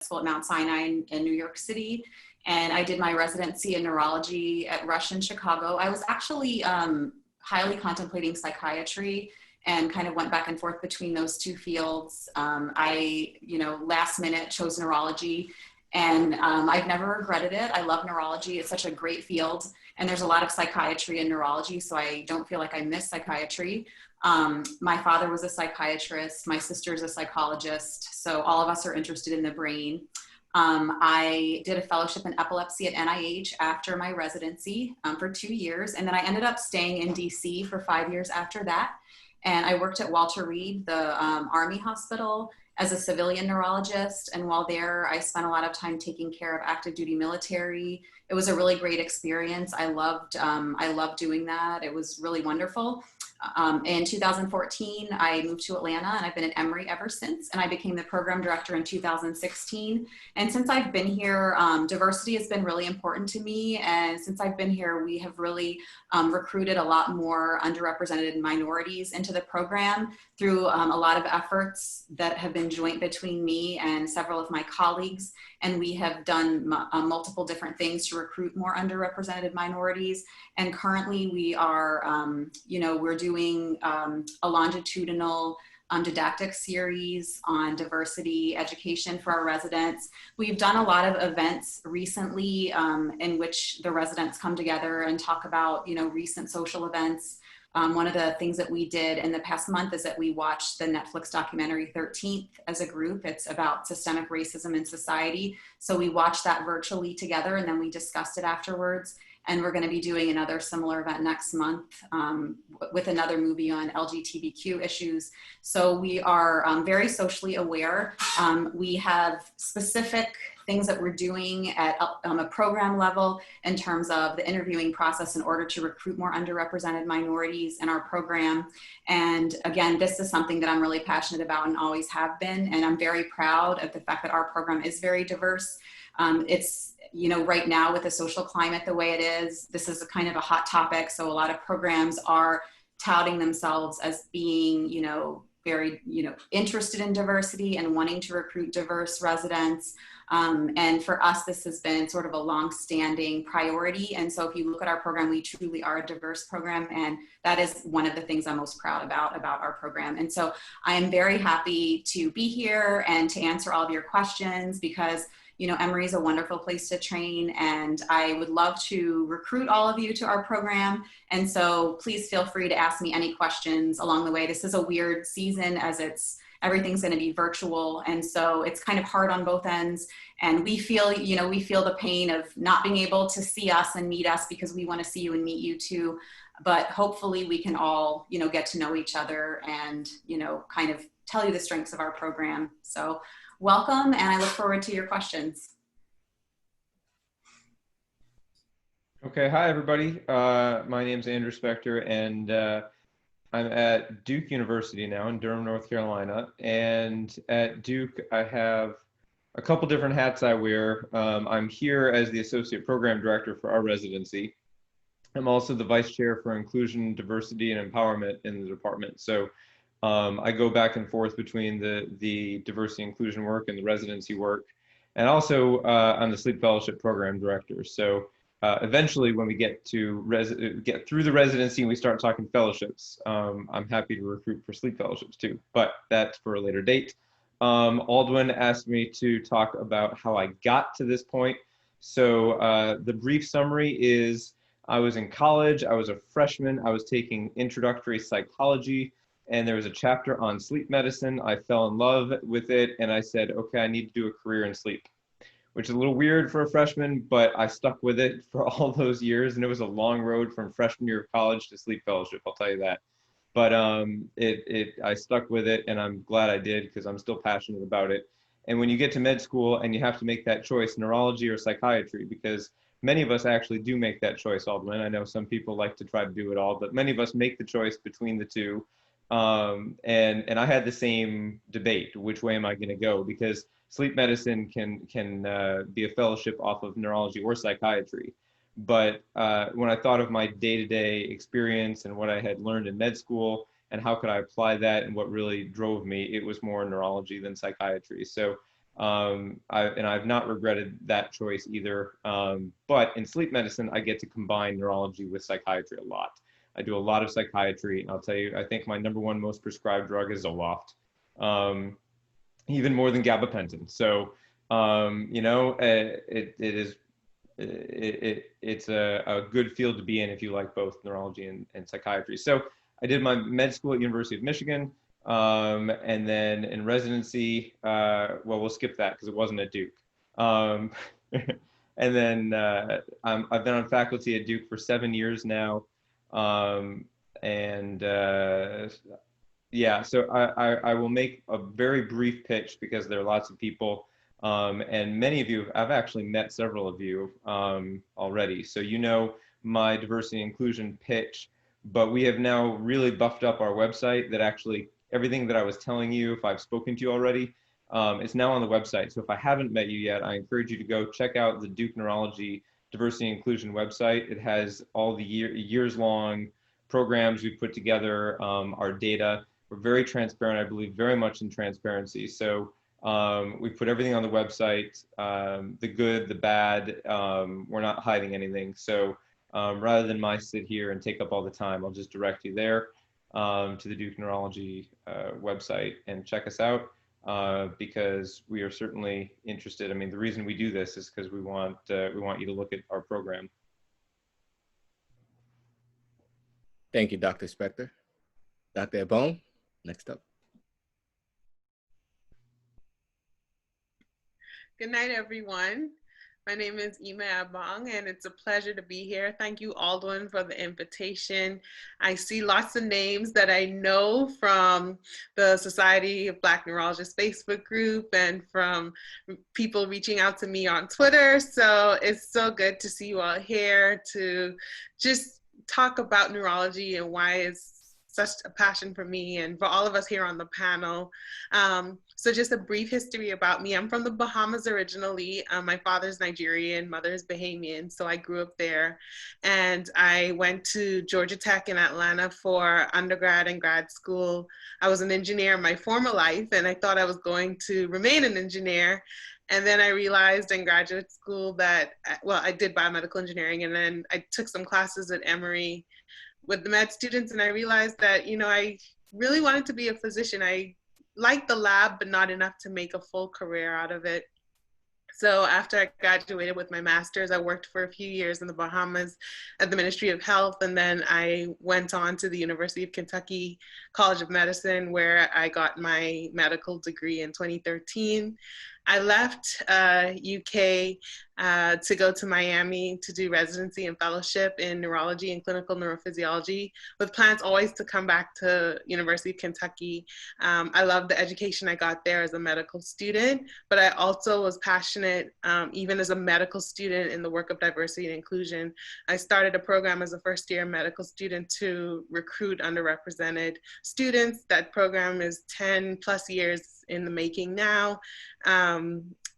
school at Mount Sinai in New York City. And I did my residency in neurology at Rush in Chicago. I was actually highly contemplating psychiatry and kind of went back and forth between those two fields. I, last minute chose neurology, and I've never regretted it. I love neurology. It's such a great field, and there's a lot of psychiatry in neurology, so I don't feel like I miss psychiatry. My father was a psychiatrist. My sister's a psychologist, so all of us are interested in the brain. I did a fellowship in epilepsy at NIH after my residency for 2 years, and then I ended up staying in DC for 5 years after that. And I worked at Walter Reed, the Army hospital, as a civilian neurologist. And while there, I spent a lot of time taking care of active duty military. It was a really great experience. I loved doing that. It was really wonderful. In 2014, I moved to Atlanta, and I've been at Emory ever since. And I became the program director in 2016. And since I've been here, diversity has been really important to me. And since I've been here, we have really recruited a lot more underrepresented minorities into the program through a lot of efforts that have been joint between me and several of my colleagues. And we have done multiple different things to recruit more underrepresented minorities. And currently we are, we're doing a longitudinal Didactic series on diversity education for our residents. We've done a lot of events recently in which the residents come together and talk about, recent social events. One of the things that we did in the past month is that we watched the Netflix documentary 13th as a group. It's about systemic racism in society. So we watched that virtually together, and then we discussed it afterwards. And we're going to be doing another similar event next month with another movie on LGBTQ issues. So we are very socially aware. We have specific things that we're doing at a program level in terms of the interviewing process in order to recruit more underrepresented minorities in our program. And again, this is something that I'm really passionate about and always have been. And I'm very proud of the fact that our program is very diverse. It's, right now with the social climate the way it is, this is a kind of a hot topic. So a lot of programs are touting themselves as being, very, interested in diversity and wanting to recruit diverse residents. And for us, this has been sort of a long-standing priority. And so if you look at our program, we truly are a diverse program. And that is one of the things I'm most proud about our program. And so I am very happy to be here and to answer all of your questions because Emory is a wonderful place to train, and I would love to recruit all of you to our program. And so please feel free to ask me any questions along the way. This is a weird season as everything's going to be virtual. And so it's kind of hard on both ends. And we feel the pain of not being able to see us and meet us because we want to see you and meet you too. But hopefully we can all, get to know each other and, kind of tell you the strengths of our program. So welcome, and I look forward to your questions. Okay, hi everybody. My name is Andrew Spector, and I'm at Duke University now in Durham, North Carolina. And at Duke, I have a couple different hats I wear. I'm here as the Associate Program Director for our residency. I'm also the Vice Chair for Inclusion, Diversity, and Empowerment in the department. So I go back and forth between the diversity inclusion work and the residency work. And also I'm the Sleep Fellowship Program Director. So eventually when we get through the residency and we start talking fellowships, I'm happy to recruit for sleep fellowships too, but that's for a later date. Aldwin asked me to talk about how I got to this point. So the brief summary is I was in college, I was a freshman, I was taking introductory psychology, and there was a chapter on sleep medicine. I fell in love with it, and I said, okay, I need to do a career in sleep, which is a little weird for a freshman, but I stuck with it for all those years, and it was a long road from freshman year of college to sleep fellowship, I'll tell you that. But I stuck with it, and I'm glad I did because I'm still passionate about it. And when you get to med school and you have to make that choice, neurology or psychiatry, because many of us actually do make that choice, Aldwin. I know some people like to try to do it all, but many of us make the choice between the two. And I had the same debate, which way am I going to go? Because sleep medicine can be a fellowship off of neurology or psychiatry. But when I thought of my day-to-day experience and what I had learned in med school and how could I apply that and what really drove me, it was more neurology than psychiatry. So And I've not regretted that choice either. But in sleep medicine, I get to combine neurology with psychiatry a lot. I do a lot of psychiatry, and I'll tell you, I think my #1 most prescribed drug is Zoloft, even more than gabapentin. So, it's a good field to be in if you like both neurology and psychiatry. So I did my med school at University of Michigan. And then in residency, well, we'll skip that because it wasn't at Duke. Um, and then I've been on faculty at Duke for 7 years now. Yeah, so I will make a very brief pitch because there are lots of people, and many of you, I've actually met several of you already. So you know my diversity and inclusion pitch, but we have now really buffed up our website that actually everything that I was telling you, if I've spoken to you already, it's now on the website. So if I haven't met you yet, I encourage you to go check out the Duke Neurology Diversity and Inclusion website. It has all the years-long programs we've put together, our data. We're very transparent, I believe very much in transparency. So we put everything on the website, the good, the bad, we're not hiding anything. So rather than my sit here and take up all the time, I'll just direct you there to the Duke Neurology website and check us out because we are certainly interested. I mean, the reason we do this is because we want you to look at our program. Thank you, Dr. Spector. Dr. Ebon, next up. Good night, everyone. My name is Ima Abong, and it's a pleasure to be here. Thank you, Aldwin, for the invitation. I see lots of names that I know from the Society of Black Neurologists Facebook group and from people reaching out to me on Twitter. So it's so good to see you all here to just talk about neurology and why it's such a passion for me and for all of us here on the panel. So just a brief history about me. I'm from the Bahamas originally. My father's Nigerian, mother's Bahamian, so I grew up there. And I went to Georgia Tech in Atlanta for undergrad and grad school. I was an engineer in my former life, and I thought I was going to remain an engineer. And then I realized in graduate school that, well, I did biomedical engineering, and then I took some classes at Emory with the med students, and I realized that, you know, I really wanted to be a physician. I liked the lab, but not enough to make a full career out of it. So after I graduated with my master's, I worked for a few years in the Bahamas at the Ministry of Health, and then I went on to the University of Kentucky College of Medicine, where I got my medical degree in 2013. I left UK to go to Miami to do residency and fellowship in neurology and clinical neurophysiology, with plans always to come back to University of Kentucky. I love the education I got there as a medical student, but I also was passionate, even as a medical student, in the work of diversity and inclusion. I started a program as a first-year medical student to recruit underrepresented students. That program is 10+ years in the making now.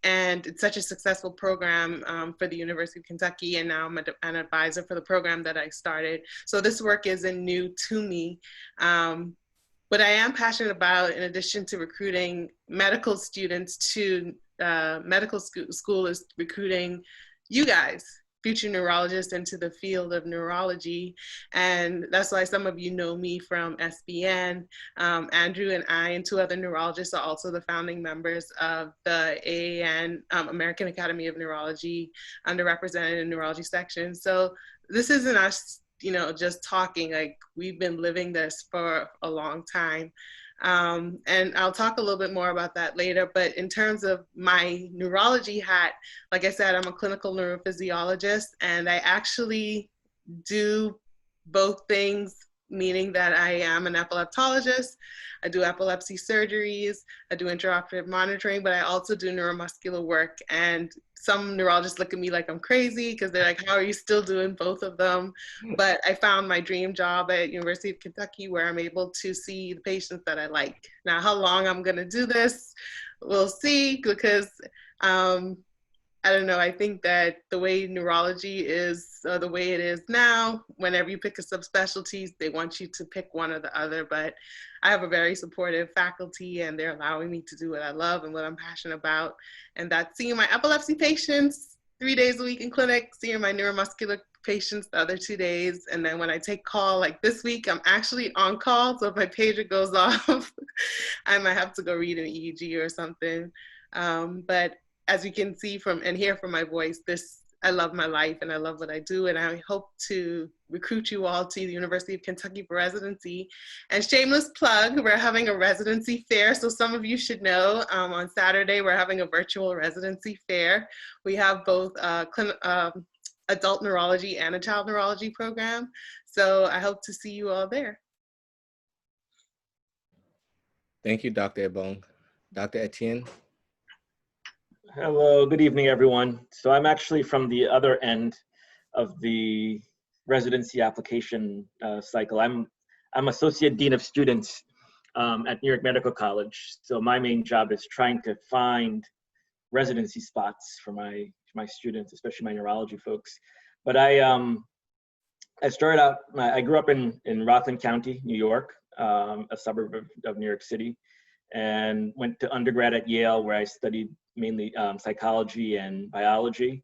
And it's such a successful program for the University of Kentucky, and now I'm an advisor for the program that I started. So this work isn't new to me. What I am passionate about, in addition to recruiting medical students to medical school, is recruiting you guys, future neurologists, into the field of neurology. And that's why some of you know me from SBN. Andrew and I and 2 other neurologists are also the founding members of the AAN, American Academy of Neurology, underrepresented in neurology section. So this isn't us, you know, just talking. Like, we've been living this for a long time. And I'll talk a little bit more about that later, but in terms of my neurology hat, like I said, I'm a clinical neurophysiologist, and I actually do both things, meaning that I am an epileptologist. I do epilepsy surgeries, I do intraoperative monitoring, but I also do neuromuscular work. And some neurologists look at me like I'm crazy because they're like, how are you still doing both of them? But I found my dream job at University of Kentucky, where I'm able to see the patients that I like. Now, how long I'm gonna do this, we'll see, because I don't know, I think that the way neurology is, the way it is now, whenever you pick a subspecialty, they want you to pick one or the other, but I have a very supportive faculty and they're allowing me to do what I love and what I'm passionate about. And that's seeing my epilepsy patients 3 days a week in clinic, seeing my neuromuscular patients the other 2 days. And then when I take call, like this week, I'm actually on call. So if my pager goes off, I might have to go read an EEG or something. But as you can see from and hear from my voice, I love my life and I love what I do. And I hope to recruit you all to the University of Kentucky for residency. And shameless plug, we're having a residency fair. So some of you should know on Saturday, we're having a virtual residency fair. We have both adult neurology and a child neurology program. So I hope to see you all there. Thank you, Dr. Ebong. Dr. Etienne? Hello, good evening, everyone. So I'm actually from the other end of the residency application cycle. I'm Associate Dean of Students at New York Medical College. So my main job is trying to find residency spots for my students, especially my neurology folks. But I started out, I grew up in Rockland County, New York, a suburb of New York City, and went to undergrad at Yale, where I studied mainly psychology and biology.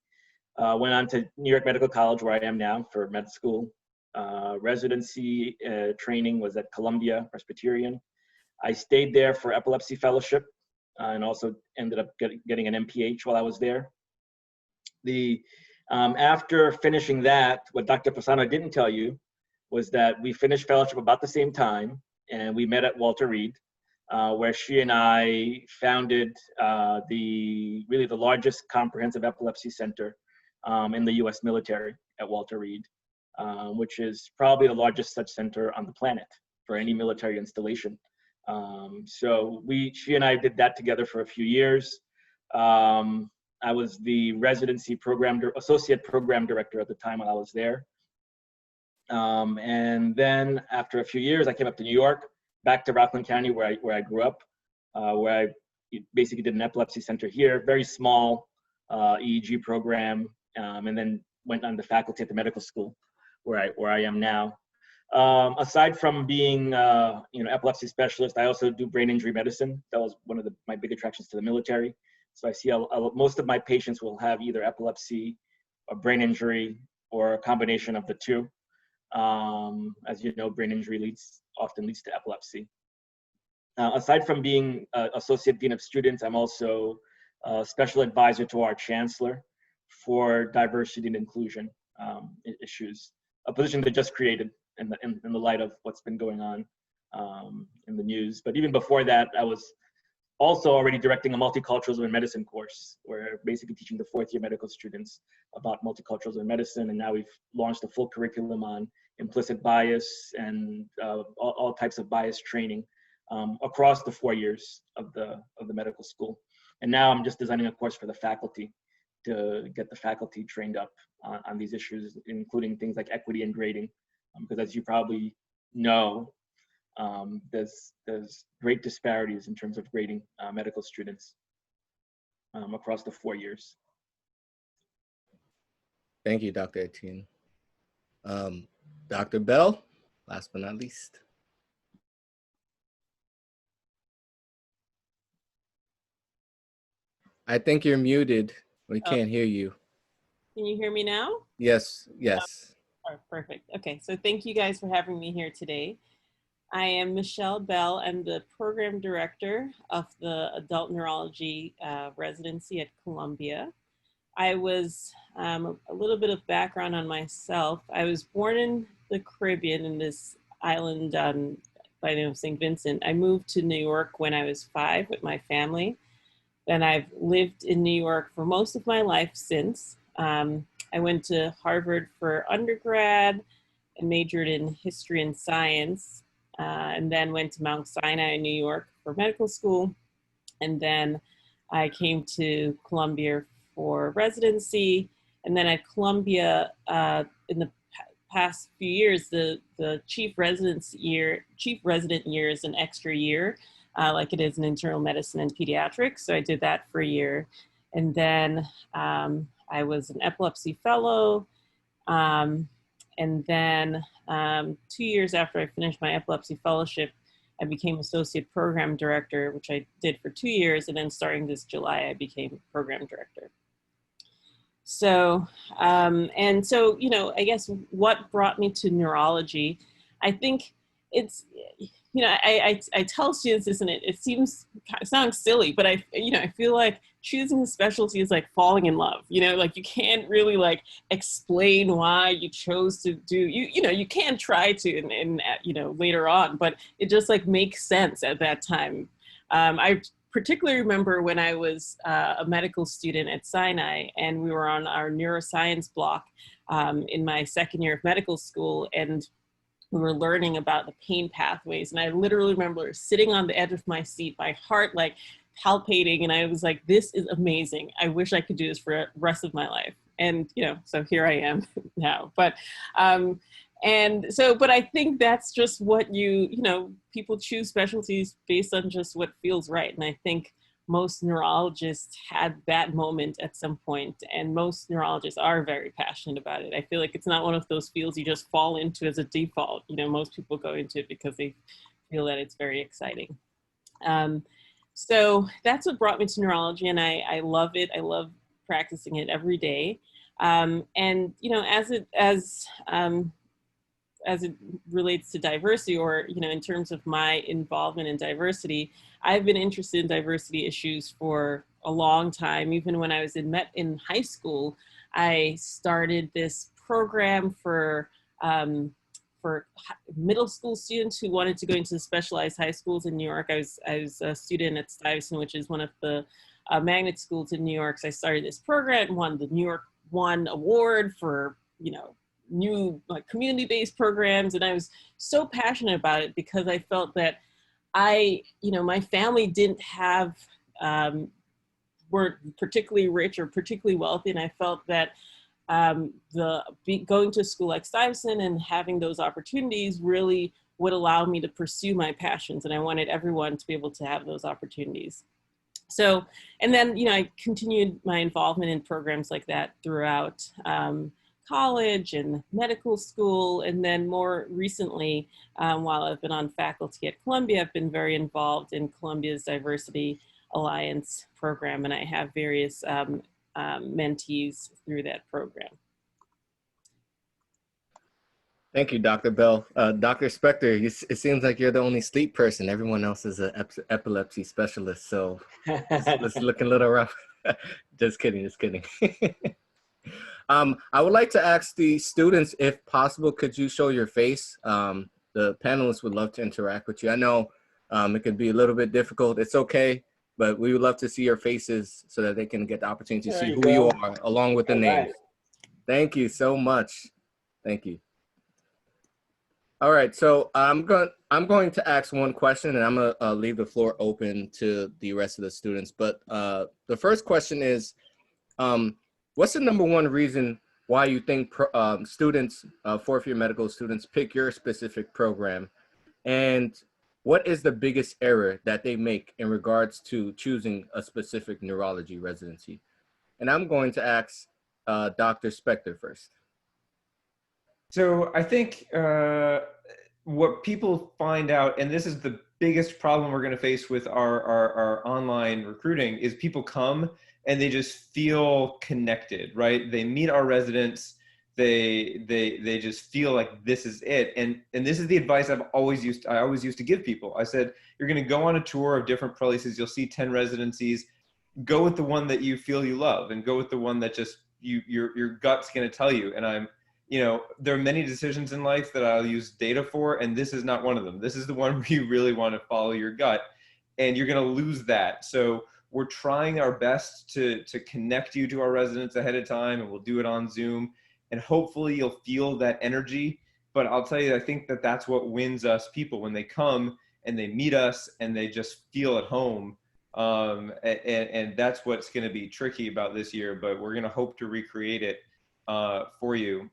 Went on to New York Medical College, where I am now, for med school. Residency training was at Columbia Presbyterian. I stayed there for epilepsy fellowship and also ended up getting an MPH while I was there. After finishing that, what Dr. Fasano didn't tell you was that we finished fellowship about the same time, and we met at Walter Reed, where she and I founded really the largest comprehensive epilepsy center in the U.S. military at Walter Reed, which is probably the largest such center on the planet for any military installation. So she and I did that together for a few years. I was the residency associate program director at the time when I was there. And then after a few years, I came up to New York, back to Rockland County, where I grew up, where I basically did an epilepsy center here, very small EEG program, and then went on to faculty at the medical school, where I am now. Aside from being epilepsy specialist, I also do brain injury medicine. That was one of my big attractions to the military. So I see most of my patients will have either epilepsy or brain injury or a combination of the two. As you know, brain injury often leads to epilepsy. Aside from being Associate Dean of Students, I'm also a special advisor to our Chancellor for diversity and inclusion issues, a position that just created in the light of what's been going on in the news. But even before that, I was also already directing a multiculturalism in medicine course, where basically teaching the fourth-year medical students about multiculturalism in medicine. And now we've launched a full curriculum on implicit bias and all types of bias training across the 4 years of the medical school. And now I'm just designing a course for the faculty to get the faculty trained up on these issues, including things like equity and grading. Because as you probably know, there's great disparities in terms of grading medical students across the 4 years. Thank you, Dr. Etienne. Dr. Bell, last but not least. I think you're muted. We can't hear you. Can you hear me now? Yes, yes. Oh, perfect. Okay, so thank you guys for having me here today. I am Michelle Bell. I'm the program director of the Adult Neurology residency at Columbia. I was, a little bit of background on myself. I was born in the Caribbean in this island by the name of St. Vincent. I moved to New York when I was 5 with my family. Then I've lived in New York for most of my life since. I went to Harvard for undergrad and majored in history and science, and then went to Mount Sinai in New York for medical school. And then I came to Columbia for residency. And then at Columbia, in the past few years, the chief resident year is an extra year, like it is in internal medicine and pediatrics. So I did that for a year. And then I was an epilepsy fellow. And then 2 years after I finished my epilepsy fellowship, I became associate program director, which I did for 2 years. And then starting this July, I became program director. So, and so, you know, I guess what brought me to neurology, I think it's, you know, I tell students this, and it sounds silly, but I feel like choosing a specialty is like falling in love, you know, like you can't really like explain why you chose to do, you know, you can try to, and you know, later on, but it just like makes sense at that time. I particularly remember when I was a medical student at Sinai, and we were on our neuroscience block in my second year of medical school, and we were learning about the pain pathways. And I literally remember sitting on the edge of my seat, my heart like palpating, and I was like, this is amazing. I wish I could do this for the rest of my life. And, you know, so here I am now. But, and so, but I think that's just what you know, people choose specialties based on just what feels right. And I think most neurologists had that moment at some point, and most neurologists are very passionate about it. I feel like it's not one of those fields you just fall into as a default. You know, most people go into it because they feel that it's very exciting. So that's what brought me to neurology, and I love it. I love practicing it every day. And you know, as it relates to diversity, or, you know, in terms of my involvement in diversity, I've been interested in diversity issues for a long time. Even when I was in high school, I started this program for middle school students who wanted to go into specialized high schools in New York. I was a student at Stuyvesant, which is one of the magnet schools in New York. So I started this program and won the New York One Award for, you know, new like community-based programs. And I was so passionate about it because I felt that you know, my family didn't have, weren't particularly rich or particularly wealthy. And I felt that going to a school like Stuyvesant and having those opportunities really would allow me to pursue my passions. And I wanted everyone to be able to have those opportunities. So, and then, you know, I continued my involvement in programs like that throughout college and medical school. And then more recently, while I've been on faculty at Columbia, I've been very involved in Columbia's Diversity Alliance program, and I have various mentees through that program. Thank you, Dr. Bell. Dr. Spector, it seems like you're the only sleep person. Everyone else is an epilepsy specialist, so it's looking a little rough. Just kidding, just kidding. I would like to ask the students, if possible, could you show your face? The panelists would love to interact with you. I know it could be a little bit difficult. It's okay, but we would love to see your faces so that they can get the opportunity to see who you are along with the names. Thank you so much. Thank you. All right, so I'm going to ask one question, and I'm gonna leave the floor open to the rest of the students. But the first question is, what's the #1 reason why you think students, fourth-year medical students, pick your specific program? And what is the biggest error that they make in regards to choosing a specific neurology residency? And I'm going to ask Dr. Spector first. So I think what people find out, and this is the biggest problem we're going to face with our online recruiting, is people come and they just feel connected, right? They meet our residents, they just feel like this is it. And this is the advice I always used to give people. I said, you're going to go on a tour of different places, you'll see 10 residencies, go with the one that you feel you love, and go with the one that just your gut's going to tell you. And you know, there are many decisions in life that I'll use data for, and this is not one of them. This is the one where you really want to follow your gut, and you're going to lose that. So we're trying our best to connect you to our residents ahead of time, and we'll do it on Zoom, and hopefully you'll feel that energy. But I'll tell you, I think that that's what wins us people when they come and they meet us and they just feel at home. And that's what's going to be tricky about this year, but we're going to hope to recreate it for you.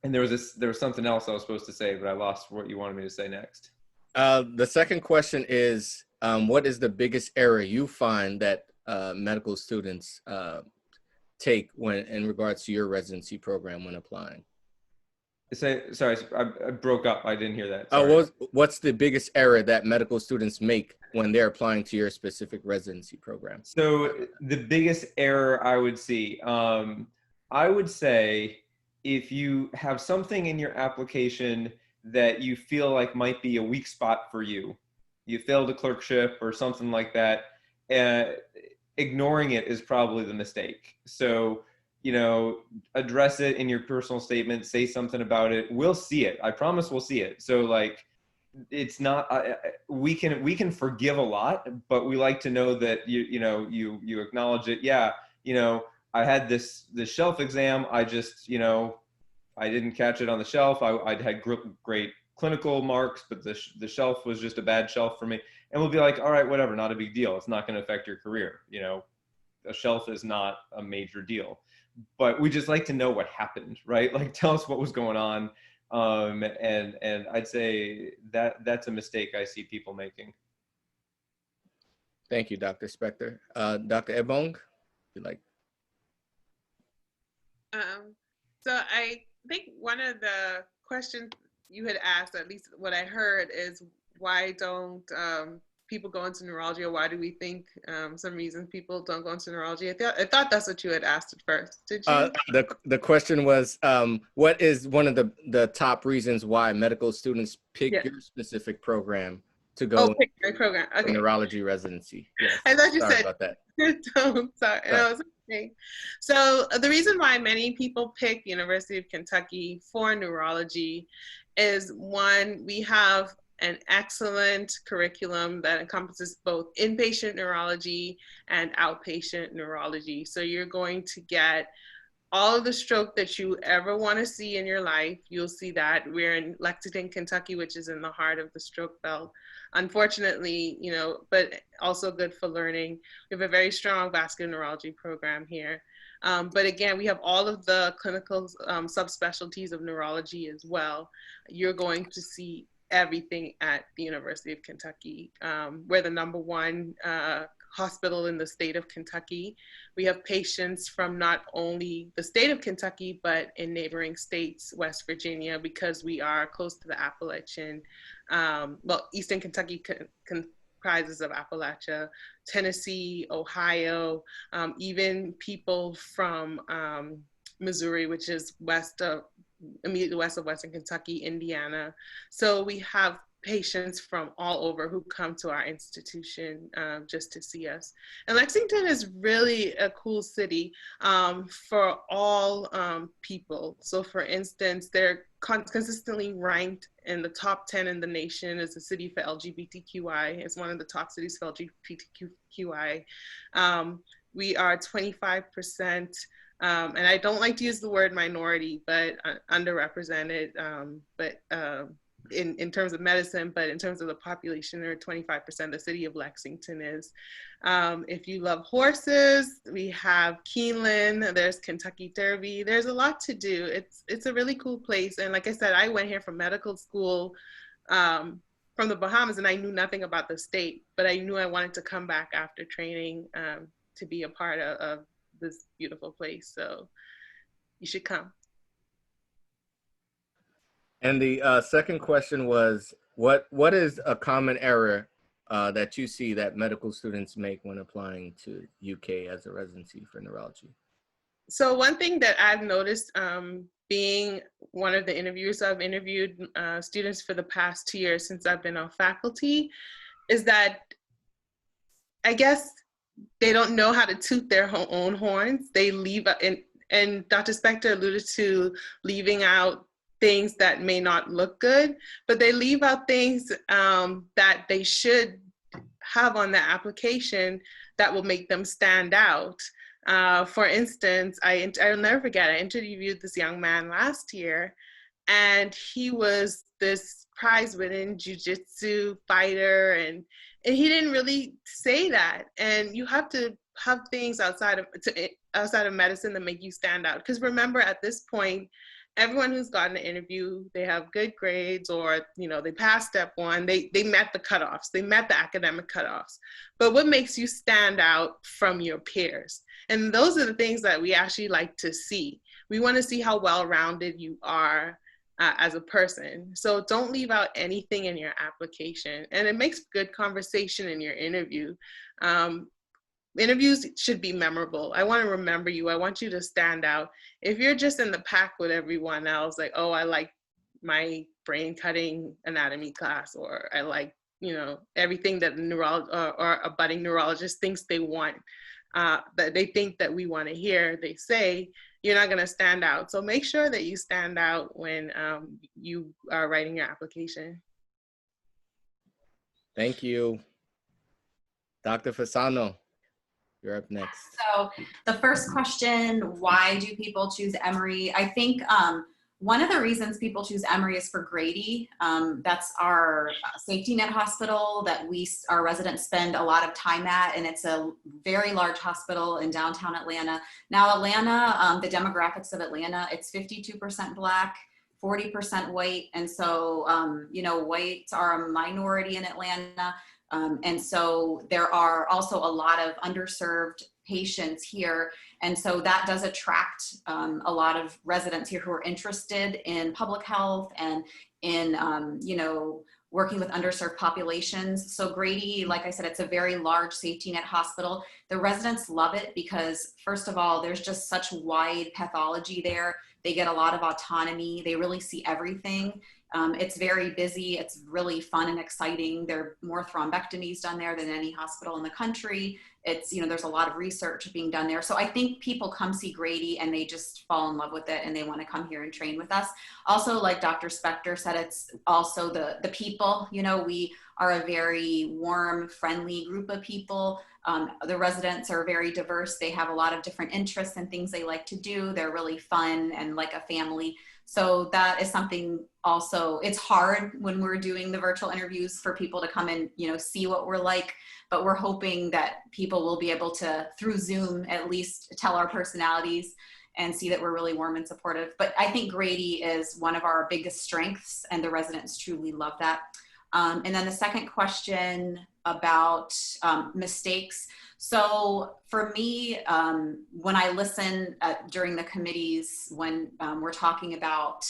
And there was something else I was supposed to say, but I lost what you wanted me to say next. The second question is, what is the biggest error you find that medical students take when in regards to your residency program when applying? Sorry, I broke up. I didn't hear that. Sorry. What's the biggest error that medical students make when they're applying to your specific residency program? So the biggest error I would see, I would say if you have something in your application that you feel like might be a weak spot for you, you failed a clerkship or something like that, ignoring it is probably the mistake. So, address it in your personal statement, say something about it. We'll see it. I promise we'll see it. So like, it's not, we can forgive a lot, but we like to know that you acknowledge it. Yeah. I had this shelf exam. I just, I didn't catch it on the shelf. I'd had great clinical marks, but the shelf was just a bad shelf for me. And we'll be like, all right, whatever, not a big deal. It's not going to affect your career. A shelf is not a major deal, but we just like to know what happened, right? Like, tell us what was going on. And I'd say that's a mistake I see people making. Thank you, Dr. Spector. Dr. Ebong, you like? So I think one of the questions you had asked, at least what I heard, is why don't people go into neurology, or why do we think some reasons people don't go into neurology? I thought that's what you had asked at first. Did you? The question was, what is one of the top reasons why medical students pick your specific program to go pick your program. Okay. Neurology residency? Yes. I thought you Sorry said about that. Sorry. No, it's okay. So the reason why many people pick University of Kentucky for neurology is, one, we have an excellent curriculum that encompasses both inpatient neurology and outpatient neurology. So you're going to get all of the stroke that you ever want to see in your life. You'll see that. We're in Lexington, Kentucky, which is in the heart of the stroke belt. Unfortunately, but also good for learning. We have a very strong vascular neurology program here. But again, we have all of the clinical subspecialties of neurology as well. You're going to see everything at the University of Kentucky. We're the #1 hospital in the state of Kentucky. We have patients from not only the state of Kentucky, but in neighboring states, West Virginia, because we are close to the Appalachian. Eastern Kentucky comprises of Appalachia, Tennessee, Ohio, even people from Missouri, which is immediately west of Western Kentucky, Indiana. So we have patients from all over who come to our institution just to see us. And Lexington is really a cool city for all people. So for instance, they're consistently ranked in the top 10 in the nation as a city for LGBTQI. It's one of the top cities for LGBTQI. We are 25%, and I don't like to use the word minority, but underrepresented, in terms of medicine, but in terms of the population, they're 25%, the city of Lexington is. If you love horses, we have Keeneland, there's Kentucky Derby, there's a lot to do. It's a really cool place. And like I said, I went here from medical school from the Bahamas, and I knew nothing about the state, but I knew I wanted to come back after training to be a part of this beautiful place. So you should come. And the second question was, what is a common error that you see that medical students make when applying to UK as a residency for neurology? So one thing that I've noticed being one of the interviewers, I've interviewed students for the past 2 years since I've been on faculty, is that I guess they don't know how to toot their own horns. They leave, and Dr. Spector alluded to leaving out things that may not look good, but they leave out things that they should have on the application that will make them stand out. For instance, I'll never forget, I interviewed this young man last year, and he was this prize-winning jiu-jitsu fighter, and he didn't really say that. And you have to have things outside of medicine that make you stand out. Because remember, at this point, everyone who's gotten an interview, they have good grades, or, you know, they passed step one, they met the cutoffs, they met the academic cutoffs. But what makes you stand out from your peers? And those are the things that we actually like to see. We want to see how well-rounded you are as a person. So don't leave out anything in your application. And it makes good conversation in your interview. Interviews should be memorable. I want to remember you. I want you to stand out. If you're just in the pack with everyone else, like, oh, I like my brain cutting anatomy class, or I like, you know, everything that or a budding neurologist thinks they want, that they think that we want to hear, they say, you're not going to stand out. So make sure that you stand out when you are writing your application. Thank you. Dr. Fasano, you're up next. So the first question, why do people choose Emory? I think one of the reasons people choose Emory is for Grady. That's our safety net hospital that our residents spend a lot of time at, and it's a very large hospital in downtown Atlanta. Now Atlanta, the demographics of Atlanta, it's 52% Black, 40% white, and so, you know, whites are a minority in Atlanta. And so there are also a lot of underserved patients here. And so that does attract a lot of residents here who are interested in public health and in, you know, working with underserved populations. So Grady, like I said, it's a very large safety net hospital. The residents love it because, first of all, there's just such wide pathology there. They get a lot of autonomy. They really see everything. It's very busy. It's really fun and exciting. There are more thrombectomies done there than any hospital in the country. It's, you know, there's a lot of research being done there. So I think people come see Grady and they just fall in love with it and they want to come here and train with us. Also, like Dr. Spector said, it's also the people, you know, we are a very warm, friendly group of people. The residents are very diverse. They have a lot of different interests and things they like to do. They're really fun and like a family. So that is something also, it's hard when we're doing the virtual interviews for people to come and, you know, see what we're like, but we're hoping that people will be able to, through Zoom, at least tell our personalities and see that we're really warm and supportive. But I think Grady is one of our biggest strengths and the residents truly love that. And then the second question about mistakes. So for me, when I listen during the committees, when we're talking about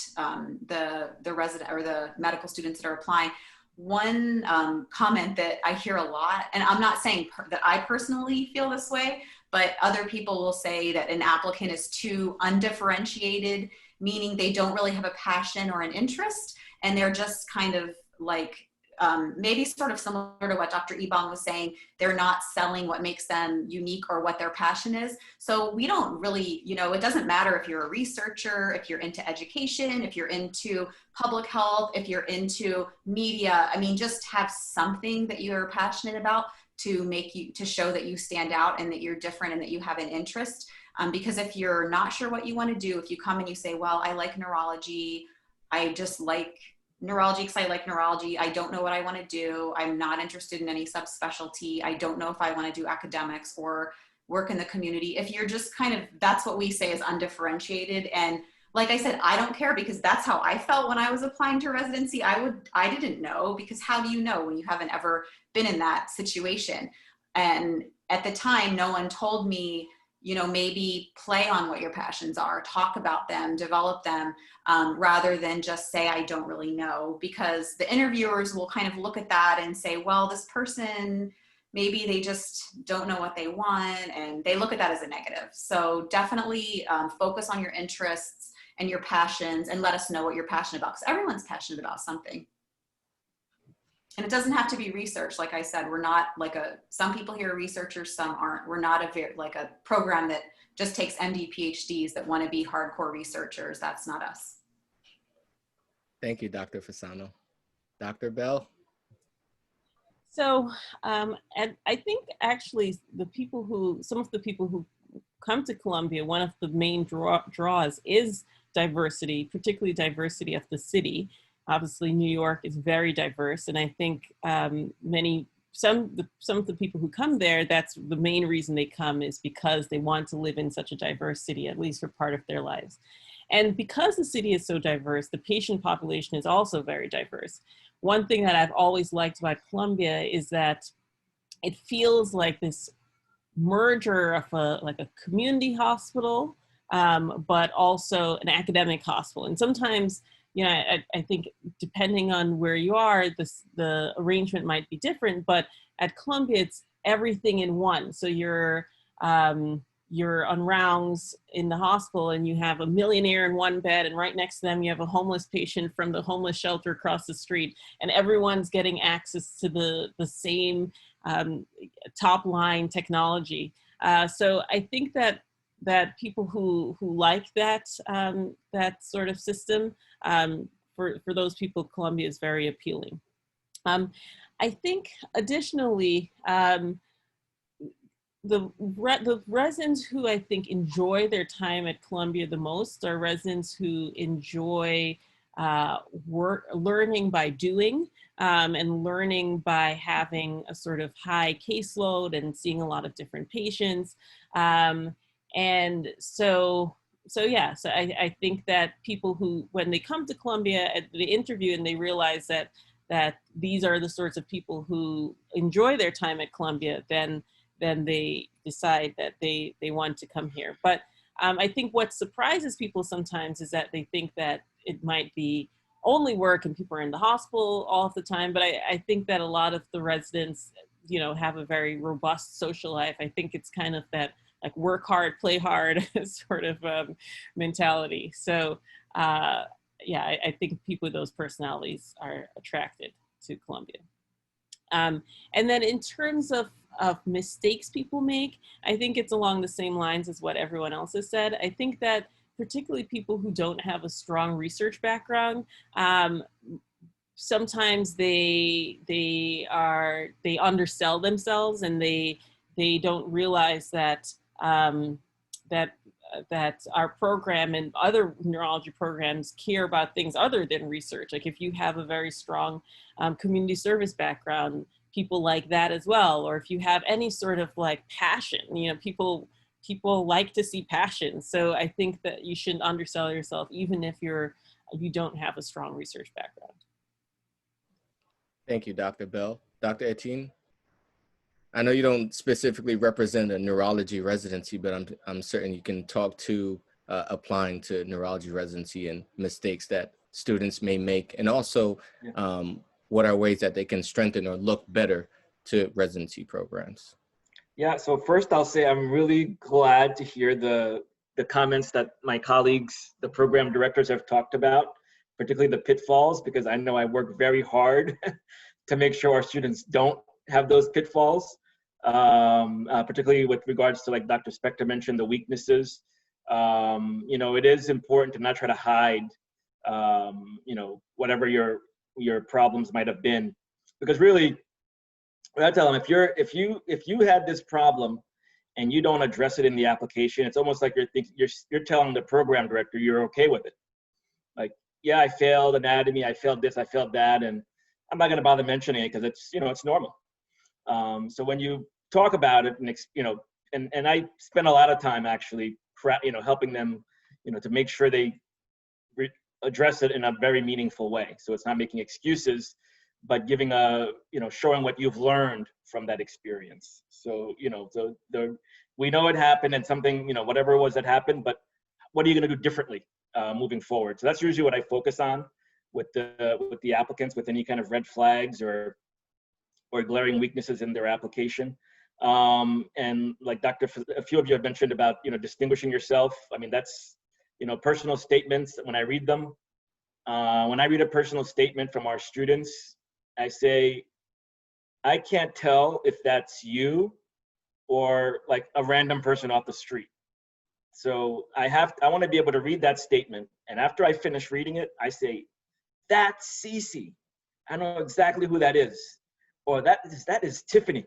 the resident or the medical students that are applying, one comment that I hear a lot, and I'm not saying that I personally feel this way, but other people will say that an applicant is too undifferentiated, meaning they don't really have a passion or an interest, and they're just kind of like, maybe sort of similar to what Dr. Ebong was saying, they're not selling what makes them unique or what their passion is. So we don't really, you know, it doesn't matter if you're a researcher, if you're into education, if you're into public health, if you're into media. I mean, just have something that you're passionate about to make you, to show that you stand out and that you're different and that you have an interest. Because if you're not sure what you want to do, if you come and you say, well, I like neurology, I just like neurology because I like neurology. I don't know what I want to do. I'm not interested in any subspecialty. I don't know if I want to do academics or work in the community. If you're just kind of, that's what we say is undifferentiated. And like I said, I don't care because that's how I felt when I was applying to residency. I didn't know, because how do you know when you haven't ever been in that situation? And at the time, no one told me, you know, maybe play on what your passions are, talk about them, develop them, rather than just say, I don't really know, because the interviewers will kind of look at that and say, well, this person, maybe they just don't know what they want, and they look at that as a negative. So definitely focus on your interests and your passions and let us know what you're passionate about, because everyone's passionate about something. And it doesn't have to be research. Like I said, we're not like some people here are researchers, some aren't. We're not like a program that just takes MD PhDs that want to be hardcore researchers. That's not us. Thank you, Dr. Fasano. Dr. Bell? So, and I think actually some of the people who come to Columbia, one of the main draws is diversity, particularly diversity of the city. Obviously, New York is very diverse, and I think some of the people who come there, that's the main reason they come, is because they want to live in such a diverse city, at least for part of their lives. And because the city is so diverse, the patient population is also very diverse. One thing that I've always liked about Columbia is that it feels like this merger of a community hospital, but also an academic hospital. And sometimes, you know, I think depending on where you are, the arrangement might be different, but at Columbia, it's everything in one. So you're on rounds in the hospital and you have a millionaire in one bed, and right next to them you have a homeless patient from the homeless shelter across the street, and everyone's getting access to the same top line technology. So I think that people who like that that sort of system, for those people, Columbia is very appealing. I think additionally, the residents who I think enjoy their time at Columbia the most are residents who enjoy learning by doing, and learning by having a sort of high caseload and seeing a lot of different patients. And so I think that people who, when they come to Columbia at the interview and they realize that these are the sorts of people who enjoy their time at Columbia, then they decide that they want to come here. But I think what surprises people sometimes is that they think that it might be only work and people are in the hospital all of the time. But I think that a lot of the residents, you know, have a very robust social life. I think it's kind of that like work hard, play hard sort of mentality. So yeah, I think people with those personalities are attracted to Columbia. And then in terms of mistakes people make, I think it's along the same lines as what everyone else has said. I think that particularly people who don't have a strong research background, sometimes they undersell themselves, and they don't realize that that our program and other neurology programs care about things other than research. Like if you have a very strong community service background, people like that as well. Or if you have any sort of like passion, you know, people like to see passion. So I think that you shouldn't undersell yourself, even if you don't have a strong research background. Thank you, Dr. Bell. Dr. Etienne? I know you don't specifically represent a neurology residency, but I'm certain you can talk to applying to neurology residency and mistakes that students may make, and also what are ways that they can strengthen or look better to residency programs. Yeah, so first I'll say I'm really glad to hear the comments that my colleagues, the program directors, have talked about, particularly the pitfalls, because I know I work very hard to make sure our students don't have those pitfalls, particularly with regards to, like Dr. Spector mentioned, the weaknesses. You know, it is important to not try to hide, you know, whatever your problems might have been, because really, what I tell them, if you had this problem and you don't address it in the application, it's almost like you're telling the program director you're okay with it. Like, yeah, I failed anatomy, I failed this, I failed that, and I'm not going to bother mentioning it because it's, you know, it's normal. So when you talk about it, and you know, and I spend a lot of time actually, you know, helping them, you know, to make sure they address it in a very meaningful way. So it's not making excuses, but giving you know, showing what you've learned from that experience. So, you know, we know it happened and something, you know, whatever it was that happened, but what are you going to do differently moving forward? So that's usually what I focus on with the applicants, with any kind of red flags or glaring weaknesses in their application. And like a few of you have mentioned about, you know, distinguishing yourself. I mean, that's, you know, personal statements. When I read them, when I read a personal statement from our students, I say, I can't tell if that's you or like a random person off the street. So I want to be able to read that statement. And after I finish reading it, I say, that's Cece. I know exactly who that is. Or that is Tiffany.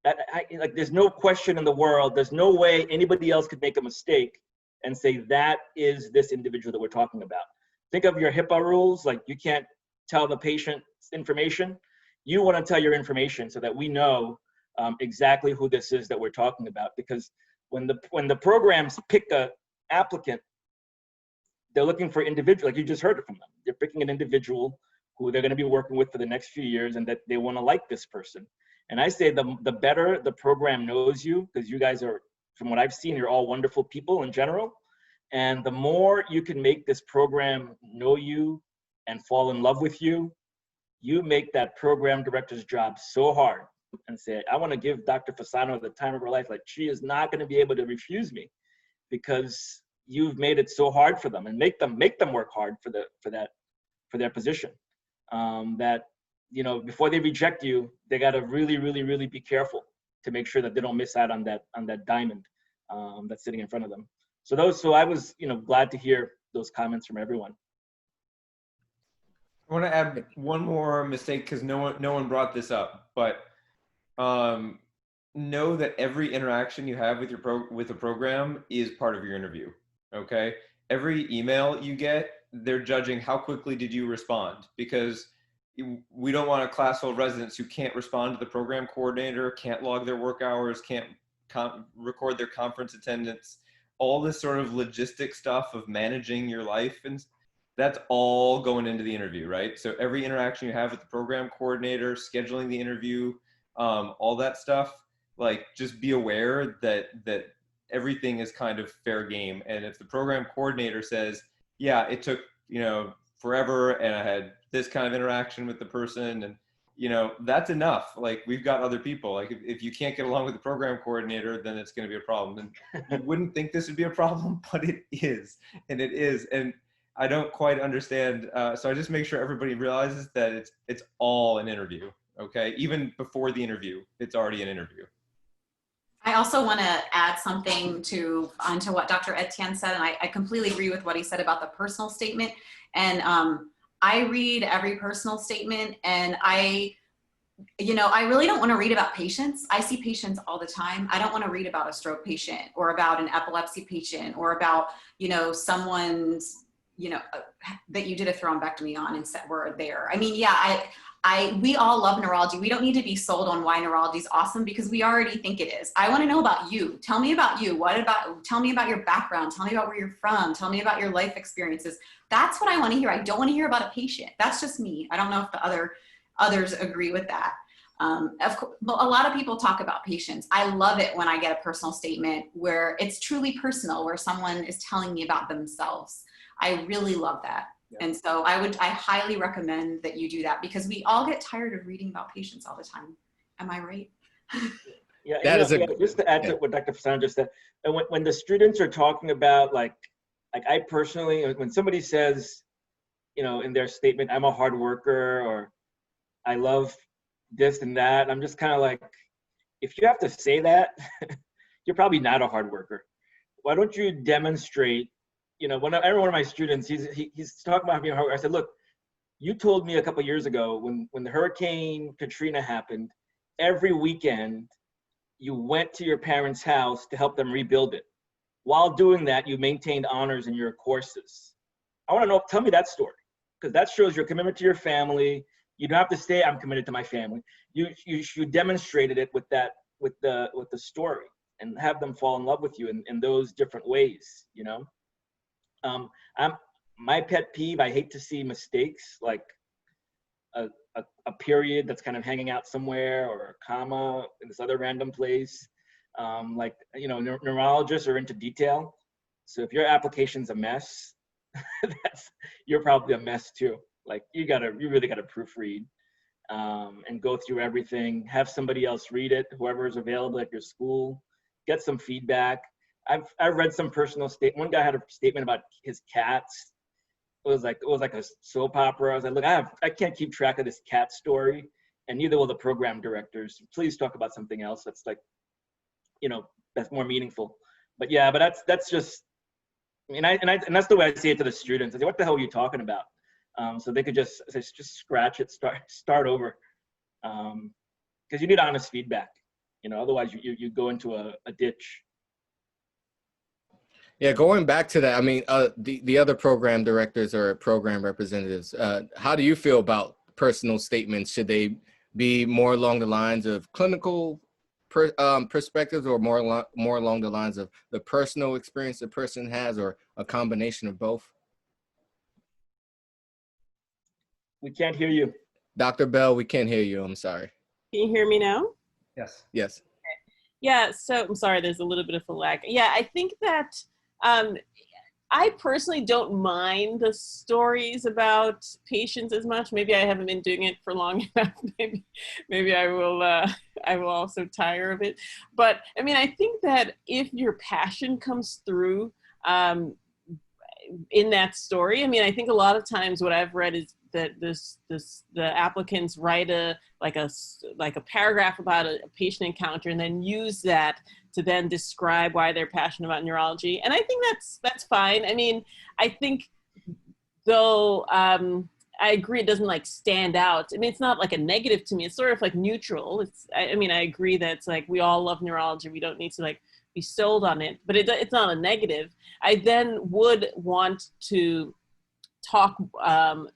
Like, there's no question in the world. There's no way anybody else could make a mistake and say that is this individual that we're talking about. Think of your HIPAA rules. Like, you can't tell the patient's information. You want to tell your information so that we know exactly who this is that we're talking about. Because when the programs pick a applicant, they're looking for individual, like you just heard it from them. They're picking an individual who they're going to be working with for the next few years, and that they want to like this person. And I say the better the program knows you, because you guys are, from what I've seen, you're all wonderful people in general. And the more you can make this program know you and fall in love with you, you make that program director's job so hard, and say, I want to give Dr. Fasano the time of her life. Like, she is not going to be able to refuse me, because you've made it so hard for them, and make them work hard for their position. That, you know, before they reject you, they got to really, really, really be careful to make sure that they don't miss out on that diamond that's sitting in front of them. So I was, you know, glad to hear those comments from everyone. I want to add one more mistake, because no one brought this up, but know that every interaction you have with the program is part of your interview. Okay, every email you get, they're judging how quickly did you respond, because we don't want a class full of residents who can't respond to the program coordinator, can't log their work hours, can't record their conference attendance, all this sort of logistic stuff of managing your life, and that's all going into the interview, right? So every interaction you have with the program coordinator, scheduling the interview, all that stuff, like, just be aware that everything is kind of fair game. And if the program coordinator says, yeah, it took, you know, forever, and I had this kind of interaction with the person, and, you know, that's enough. Like, we've got other people. Like, if you can't get along with the program coordinator, then it's going to be a problem. And you wouldn't think this would be a problem, but it is. And it is. And I don't quite understand. So I just make sure everybody realizes that it's all an interview. Okay. Even before the interview, it's already an interview. I also want to add something onto what Dr. Etienne said, and I completely agree with what he said about the personal statement. And I read every personal statement, and I really don't want to read about patients. I see patients all the time. I don't want to read about a stroke patient, or about an epilepsy patient, or about, you know, someone's, you know, that you did a thrombectomy on and said we're there. I mean, yeah, we all love neurology. We don't need to be sold on why neurology is awesome, because we already think it is. I want to know about you. Tell me about you. Tell me about your background. Tell me about where you're from. Tell me about your life experiences. That's what I want to hear. I don't want to hear about a patient. That's just me. I don't know if the others agree with that. Of course, a lot of people talk about patients. I love it when I get a personal statement where it's truly personal, where someone is telling me about themselves. I really love that. Yeah. And so I highly recommend that you do that, because we all get tired of reading about patients all the time. Am I right? Yeah, just to add to what Dr. Fasano just said, and when the students are talking about, like I personally, when somebody says, you know, in their statement, I'm a hard worker, or I love this and that, I'm just kind of like, if you have to say that, you're probably not a hard worker. Why don't you demonstrate? You know, every one of my students, he's talking about being hard worker. I said, look, you told me a couple of years ago when the Hurricane Katrina happened, every weekend you went to your parents' house to help them rebuild it. While doing that, you maintained honors in your courses. I want to know, tell me that story, because that shows your commitment to your family. You don't have to say, I'm committed to my family. You demonstrated it with the story, and have them fall in love with you in those different ways, you know? My pet peeve, I hate to see mistakes, like a period that's kind of hanging out somewhere, or a comma in this other random place. Like, you know, neurologists are into detail. So if your application's a mess, you're probably a mess too. Like, you really gotta proofread and go through everything, have somebody else read it, whoever is available at your school, get some feedback. I've read some personal statement. One guy had a statement about his cats. It was like a soap opera. I was like, look, I can't keep track of this cat story, and neither will the program directors. Please talk about something else that's, like, you know, that's more meaningful. But yeah, but that's just, I mean, and that's the way I say it to the students. I say, what the hell are you talking about? So they could just scratch it, start over, because you need honest feedback. You know, otherwise you go into a ditch. Yeah, going back to that, I mean, the other program directors or program representatives, how do you feel about personal statements? Should they be more along the lines of clinical perspectives, or more along the lines of the personal experience the person has, or a combination of both? We can't hear you. Dr. Bell, we can't hear you. I'm sorry. Can you hear me now? Yes. Yes. Yeah, so I'm sorry, there's a little bit of a lag. Yeah, I think that I personally don't mind the stories about patients as much. Maybe I haven't been doing it for long enough. Maybe I will also tire of it. But I mean, I think that if your passion comes through in that story, I mean, I think a lot of times what I've read is that the applicants write a paragraph about a patient encounter and then use that to then describe why they're passionate about neurology. And I think that's fine. I mean, I think though, I agree it doesn't like stand out. I mean, it's not like a negative to me. It's sort of like neutral. I mean, I agree that it's like we all love neurology. We don't need to like be sold on it, but it's not a negative. I then would want to talk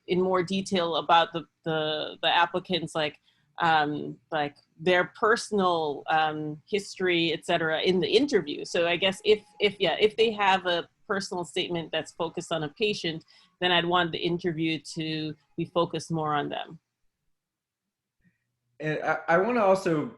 in more detail about the applicants, like their personal history, et cetera, in the interview. So I guess if they have a personal statement that's focused on a patient, then I'd want the interview to be focused more on them. And I want to also,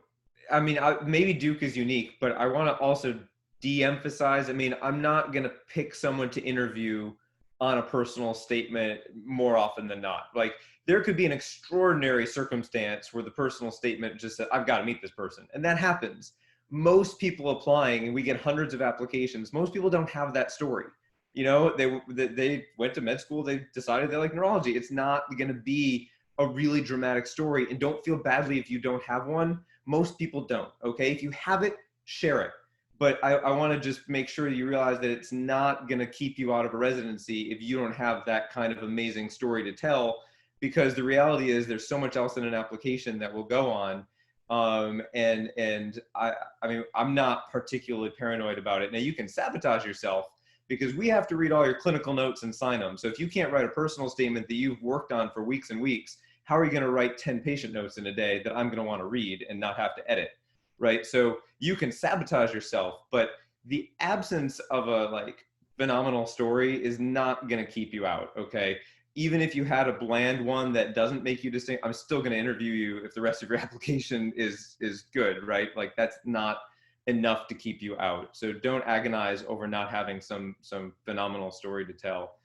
I mean, maybe Duke is unique, but I want to also de-emphasize, I mean, I'm not going to pick someone to interview on a personal statement more often than not. Like, there could be an extraordinary circumstance where the personal statement just said, I've got to meet this person. And that happens. Most people applying, and we get hundreds of applications, most people don't have that story. You know, they went to med school, they decided they like neurology. It's not going to be a really dramatic story, and don't feel badly if you don't have one. Most people don't, okay? If you have it, share it. But I want to just make sure that you realize that it's not going to keep you out of a residency if you don't have that kind of amazing story to tell, because the reality is there's so much else in an application that will go on. And I mean, I'm not particularly paranoid about it. Now, you can sabotage yourself because we have to read all your clinical notes and sign them. So if you can't write a personal statement that you've worked on for weeks and weeks, how are you going to write 10 patient notes in a day that I'm going to want to read and not have to edit? Right? So you can sabotage yourself, but the absence of a like phenomenal story is not going to keep you out. Okay. Even if you had a bland one that doesn't make you distinct, I'm still going to interview you if the rest of your application is good. Right? Like, that's not enough to keep you out. So don't agonize over not having some phenomenal story to tell.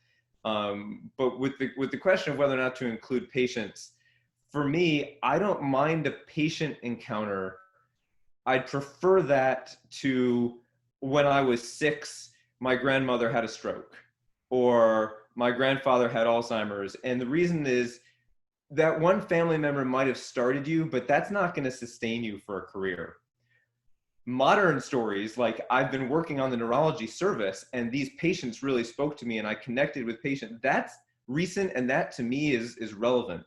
But with the question of whether or not to include patients, for me, I don't mind a patient encounter. I'd prefer that to when I was 6, my grandmother had a stroke, or my grandfather had Alzheimer's. And the reason is that one family member might have started you, but that's not going to sustain you for a career. Modern stories, like I've been working on the neurology service and these patients really spoke to me and I connected with patients, that's recent, and that to me is relevant,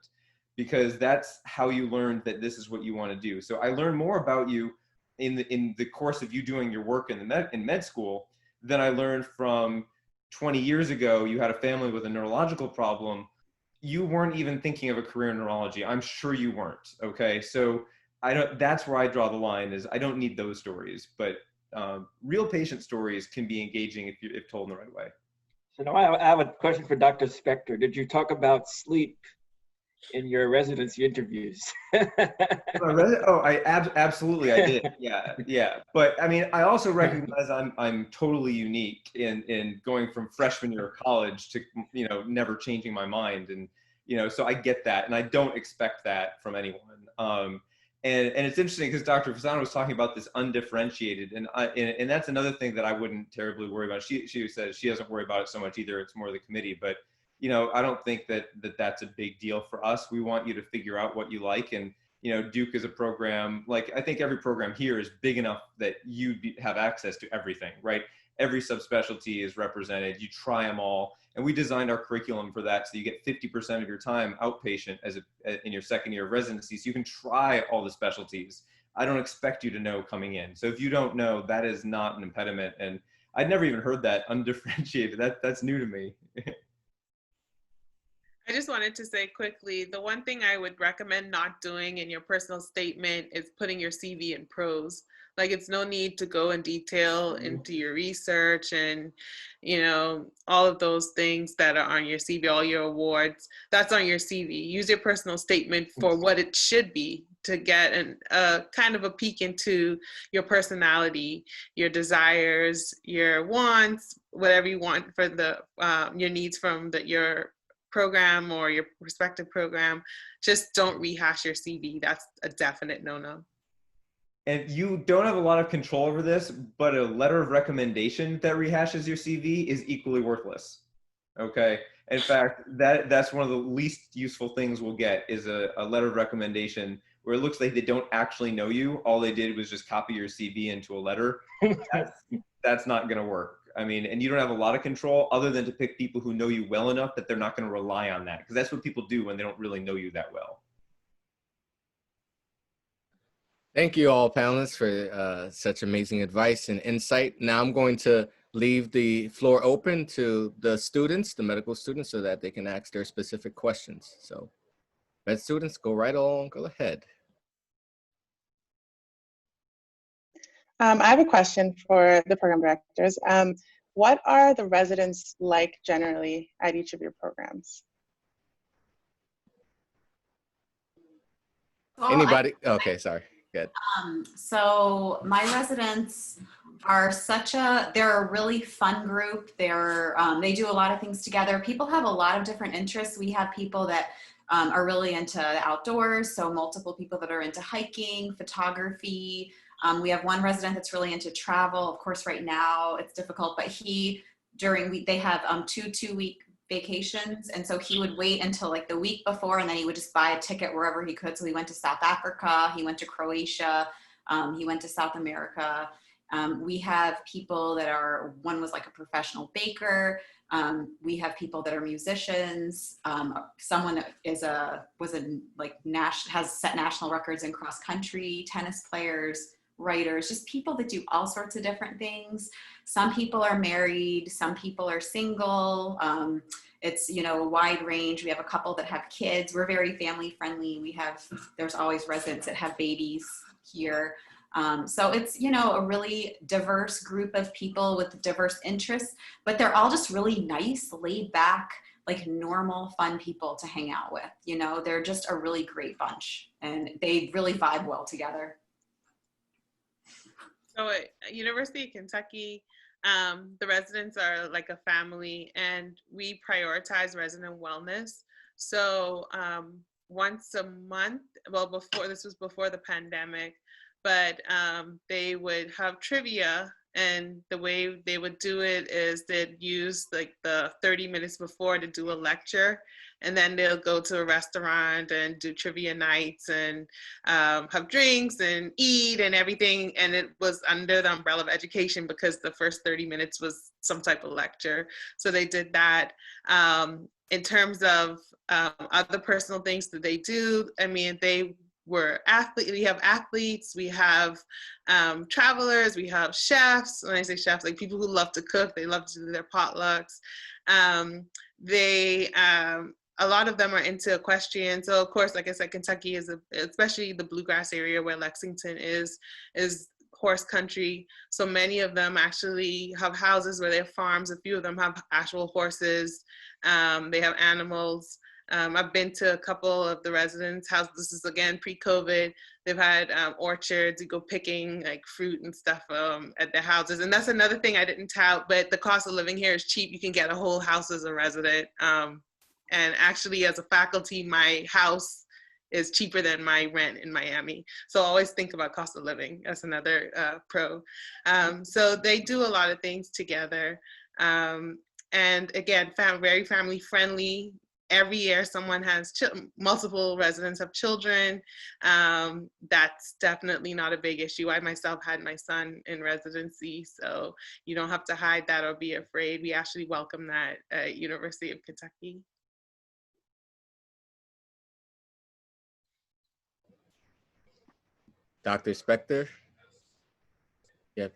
because that's how you learned that this is what you want to do. So I learned more about you in the course of you doing your work in med school than I learned from 20 years ago. You had a family with a neurological problem. You weren't even thinking of a career in neurology. I'm sure you weren't. Okay. So that's where I draw the line, is I don't need those stories, but real patient stories can be engaging if told in the right way. So now I have a question for Dr. Spector. Did you talk about sleep in your residency interviews? Absolutely I did. Yeah. But I mean, I also recognize I'm totally unique in going from freshman year of college to, you know, never changing my mind. And, you know, so I get that, and I don't expect that from anyone. And it's interesting because Dr. Fasano was talking about this undifferentiated, and that's another thing that I wouldn't terribly worry about. She says she doesn't worry about it so much either. It's more the committee, but you know, I don't think that's a big deal for us. We want you to figure out what you like. And, you know, Duke is a program, like I think every program here is big enough that you have access to everything, right? Every subspecialty is represented. You try them all. And we designed our curriculum for that. So you get 50% of your time outpatient in your second year of residency. So you can try all the specialties. I don't expect you to know coming in. So if you don't know, that is not an impediment. And I'd never even heard that undifferentiated. That's new to me. I just wanted to say quickly, the one thing I would recommend not doing in your personal statement is putting your CV in prose. Like, it's no need to go in detail into your research and, you know, all of those things that are on your CV, all your awards, that's on your CV. Use your personal statement for what it should be, to get kind of a peek into your personality, your desires, your wants, whatever you want for your needs from your program or your respective program. Just don't rehash your CV. That's a definite no-no. And you don't have a lot of control over this, but a letter of recommendation that rehashes your CV is equally worthless. Okay. In fact, that's one of the least useful things we'll get is a letter of recommendation where it looks like they don't actually know you. All they did was just copy your CV into a letter. That's not going to work. I mean, and you don't have a lot of control other than to pick people who know you well enough that they're not going to rely on that, because that's what people do when they don't really know you that well. Thank you all panelists for such amazing advice and insight. Now I'm going to leave the floor open to the students, the medical students, so that they can ask their specific questions. So med students, go right on, go ahead. I have a question for the program directors. What are the residents like generally at each of your programs? Anybody? Okay, sorry. Good. So my residents are they're a really fun group. They do a lot of things together. People have a lot of different interests. We have people that are really into the outdoors. So multiple people that are into hiking, photography. We have one resident that's really into travel. Of course, right now it's difficult, but they have two-week vacations. And so he would wait until like the week before, and then he would just buy a ticket wherever he could. So he went to South Africa, he went to Croatia, he went to South America. We have people that one was like a professional baker. We have people that are musicians. Someone that has set national records in cross country, tennis players, writers, just people that do all sorts of different things. Some people are married, some people are single. It's, a wide range. We have a couple that have kids. We're very family friendly. There's always residents that have babies here. So it's, a really diverse group of people with diverse interests, but they're all just really nice, laid back, like normal, fun people to hang out with. They're just a really great bunch and they really vibe well together. So at University of Kentucky, the residents are like a family, and we prioritize resident wellness. So once a month, this was before the pandemic, but they would have trivia, and the way they would do it is they'd use like the 30 minutes before to do a lecture, and then they'll go to a restaurant and do trivia nights and have drinks and eat and everything. And it was under the umbrella of education because the first 30 minutes was some type of lecture. So they did that. In terms of other personal things that they do, I mean, we have athletes, we have travelers, we have chefs. When I say chefs, like people who love to cook, they love to do their potlucks. A lot of them are into equestrian. So of course, like I said, Kentucky especially the bluegrass area where Lexington is horse country. So many of them actually have houses where they have farms. A few of them have actual horses. They have animals. I've been to a couple of the residents' houses. This is again pre-COVID. They've had orchards. You go picking like fruit and stuff at their houses. And that's another thing I didn't tout, but the cost of living here is cheap. You can get a whole house as a resident. And actually, as a faculty, my house is cheaper than my rent in Miami. So always think about cost of living. That's another pro. So they do a lot of things together. And again, very family friendly. Every year someone has multiple residents have children. That's definitely not a big issue. I myself had my son in residency, so you don't have to hide that or be afraid. We actually welcome that at University of Kentucky. Dr. Spector, you have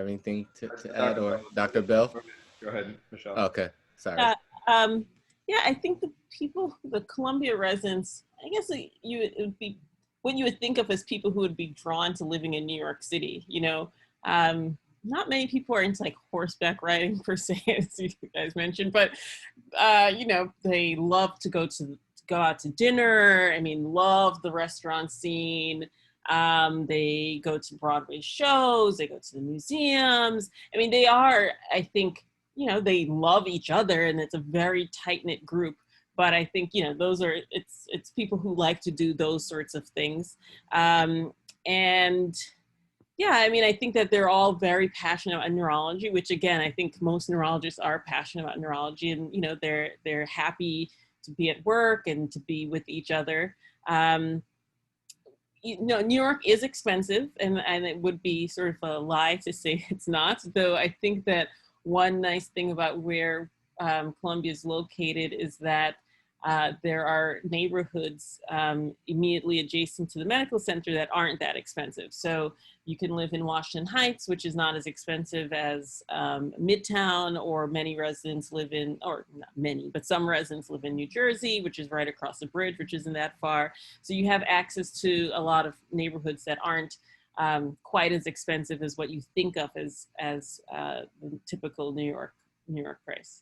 anything to add, or Dr. Bell? Go ahead, Michelle. Okay, sorry. Yeah, I think the Columbia residents, I guess it would be what you would think of as people who would be drawn to living in New York City. Not many people are into like horseback riding per se, as you guys mentioned, but they love to go out to dinner. I mean, love the restaurant scene. They go to Broadway shows. They go to the museums. I mean, they are, I think, they love each other, and it's a very tight-knit group. But I think, it's people who like to do those sorts of things. And yeah, I mean, I think that they're all very passionate about neurology, which again, I think most neurologists are passionate about neurology, and they're happy to be at work and to be with each other. New York is expensive, and it would be sort of a lie to say it's not, though I think that one nice thing about where Columbia is located is that there are neighborhoods immediately adjacent to the medical center that aren't that expensive. So you can live in Washington Heights, which is not as expensive as Midtown, or many residents live in, or not many, but some residents live in New Jersey, which is right across the bridge, which isn't that far. So you have access to a lot of neighborhoods that aren't quite as expensive as what you think of as the typical New York price.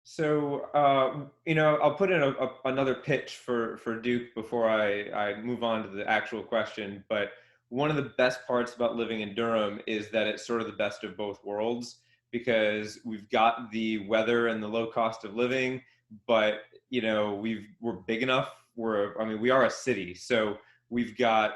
So, I'll put in another pitch for Duke before I move on to the actual question. But one of the best parts about living in Durham is that it's sort of the best of both worlds, because we've got the weather and the low cost of living, but we're big enough. We are a city, so we've got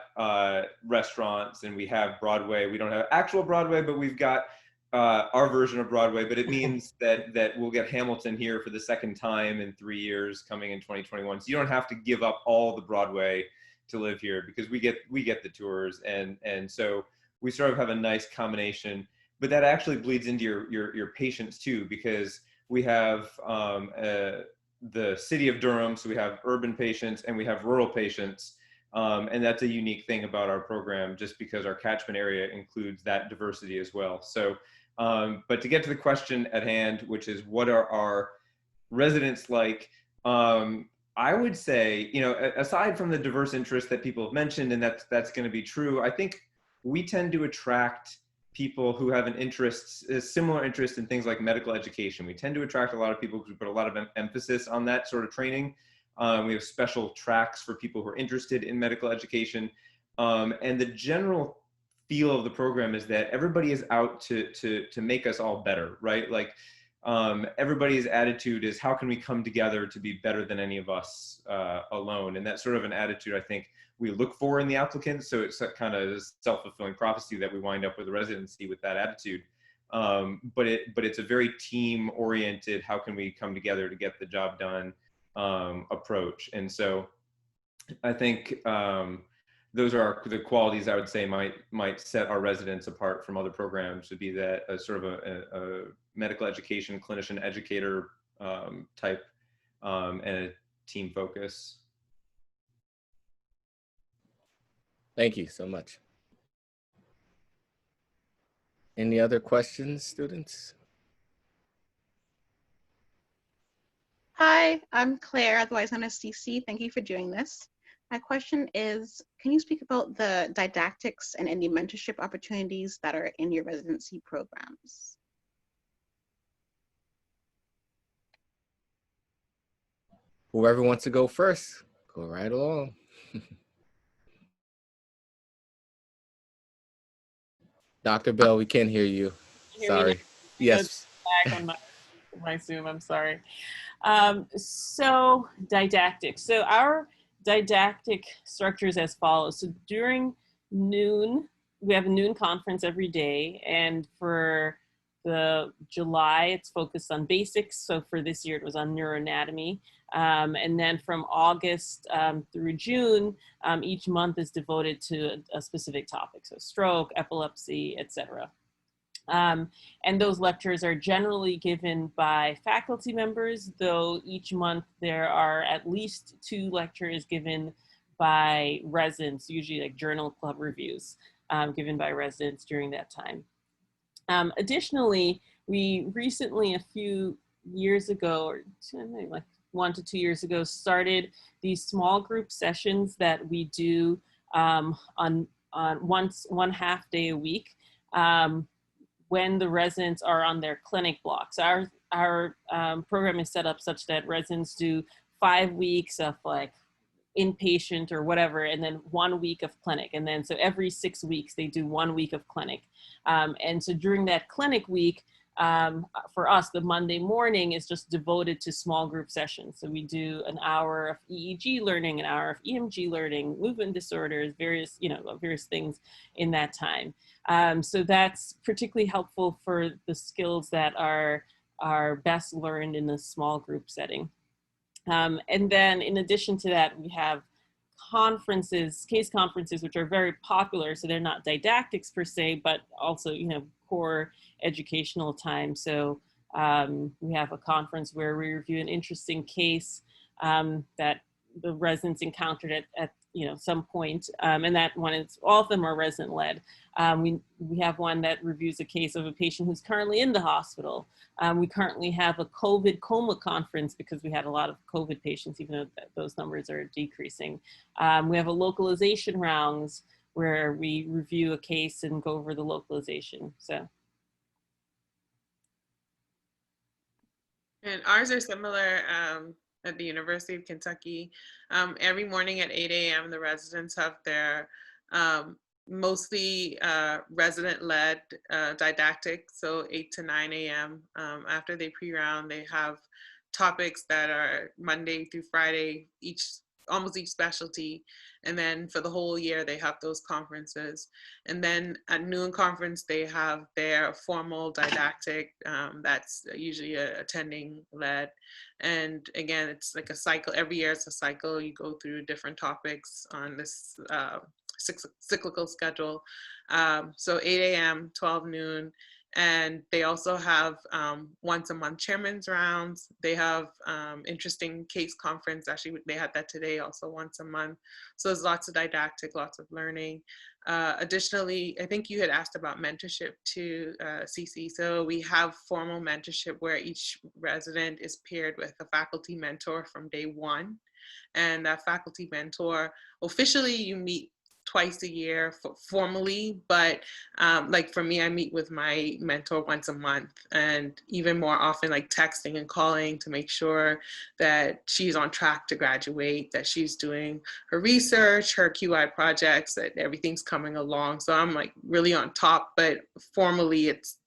restaurants, and we have Broadway. We don't have actual Broadway, but we've got our version of Broadway. But it means that we'll get Hamilton here for the second time in 3 years, coming in 2021. So you don't have to give up all the Broadway to live here, because we get the tours, and so we sort of have a nice combination. But that actually bleeds into your patients too, because we have the city of Durham, so we have urban patients and we have rural patients. And that's a unique thing about our program, just because our catchment area includes that diversity as well. So, but to get to the question at hand, which is what are our residents like? I would say, aside from the diverse interests that people have mentioned, and that's going to be true, I think we tend to attract people who have a similar interest in things like medical education. We tend to attract a lot of people who put a lot of emphasis on that sort of training. We have special tracks for people who are interested in medical education. And the general feel of the program is that everybody is out to make us all better, right? Like everybody's attitude is, how can we come together to be better than any of us alone? And that's sort of an attitude I think we look for in the applicants. So it's a kind of self-fulfilling prophecy that we wind up with a residency with that attitude. But it's a very team-oriented, how can we come together to get the job done approach. And so I think those are the qualities I would say might set our residents apart from other programs, would be that a sort of a medical education clinician educator type and a team focus. Thank you so much. Any other questions, students? Hi, I'm Claire, otherwise known as CC. Thank you for doing this. My question is, can you speak about the didactics and any mentorship opportunities that are in your residency programs? Whoever wants to go first, go right along. Dr. Bell, we can't hear you. Sorry. Yes. Back on my Zoom, I'm sorry. So didactic. So our didactic structure is as follows. So during noon, we have a noon conference every day. And for the July, it's focused on basics. So for this year, it was on neuroanatomy. And then from August through June, each month is devoted to a specific topic. So stroke, epilepsy, etc. And those lectures are generally given by faculty members, though each month there are at least 2 lectures given by residents, usually like journal club reviews given by residents during that time. Additionally, we recently, a few years ago, or like 1 to 2 years ago, started these small group sessions that we do on one half day a week when the residents are on their clinic blocks. Our program is set up such that residents do 5 weeks of like inpatient or whatever, and then 1 week of clinic. And then so every 6 weeks they do 1 week of clinic. And so during that clinic week, for us, the Monday morning is just devoted to small group sessions. So we do an hour of EEG learning, an hour of EMG learning, movement disorders, various things in that time. So that's particularly helpful for the skills that are best learned in a small group setting. And then in addition to that, we have conferences, case conferences, which are very popular. So they're not didactics per se, but also, core educational time. So we have a conference where we review an interesting case that the residents encountered at some point, and that one is, all of them are resident led. We have one that reviews a case of a patient who's currently in the hospital. We currently have a COVID coma conference because we had a lot of COVID patients, even though those numbers are decreasing. We have a localization rounds where we review a case and go over the localization. So. And ours are similar at the University of Kentucky. Every morning at 8 a.m., the residents have their mostly resident-led didactic, so 8 to 9 a.m. After they pre-round, they have topics that are Monday through Friday, almost each specialty. And then for the whole year, they have those conferences. And then at noon conference, they have their formal didactic that's usually attending led. And again, it's like a cycle. Every year it's a cycle. You go through different topics on this cyclical schedule. So 8 a.m., 12 noon. And they also have once a month chairman's rounds. They have interesting case conference. Actually, they had that today also once a month. So there's lots of didactic, lots of learning. Additionally, I think you had asked about mentorship too, Cece. So we have formal mentorship where each resident is paired with a faculty mentor from day one. And that faculty mentor, officially you meet twice a year formally, but like for me, I meet with my mentor once a month, and even more often like texting and calling to make sure that she's on track to graduate, that she's doing her research, her QI projects, that everything's coming along. So I'm like really on top, but formally it's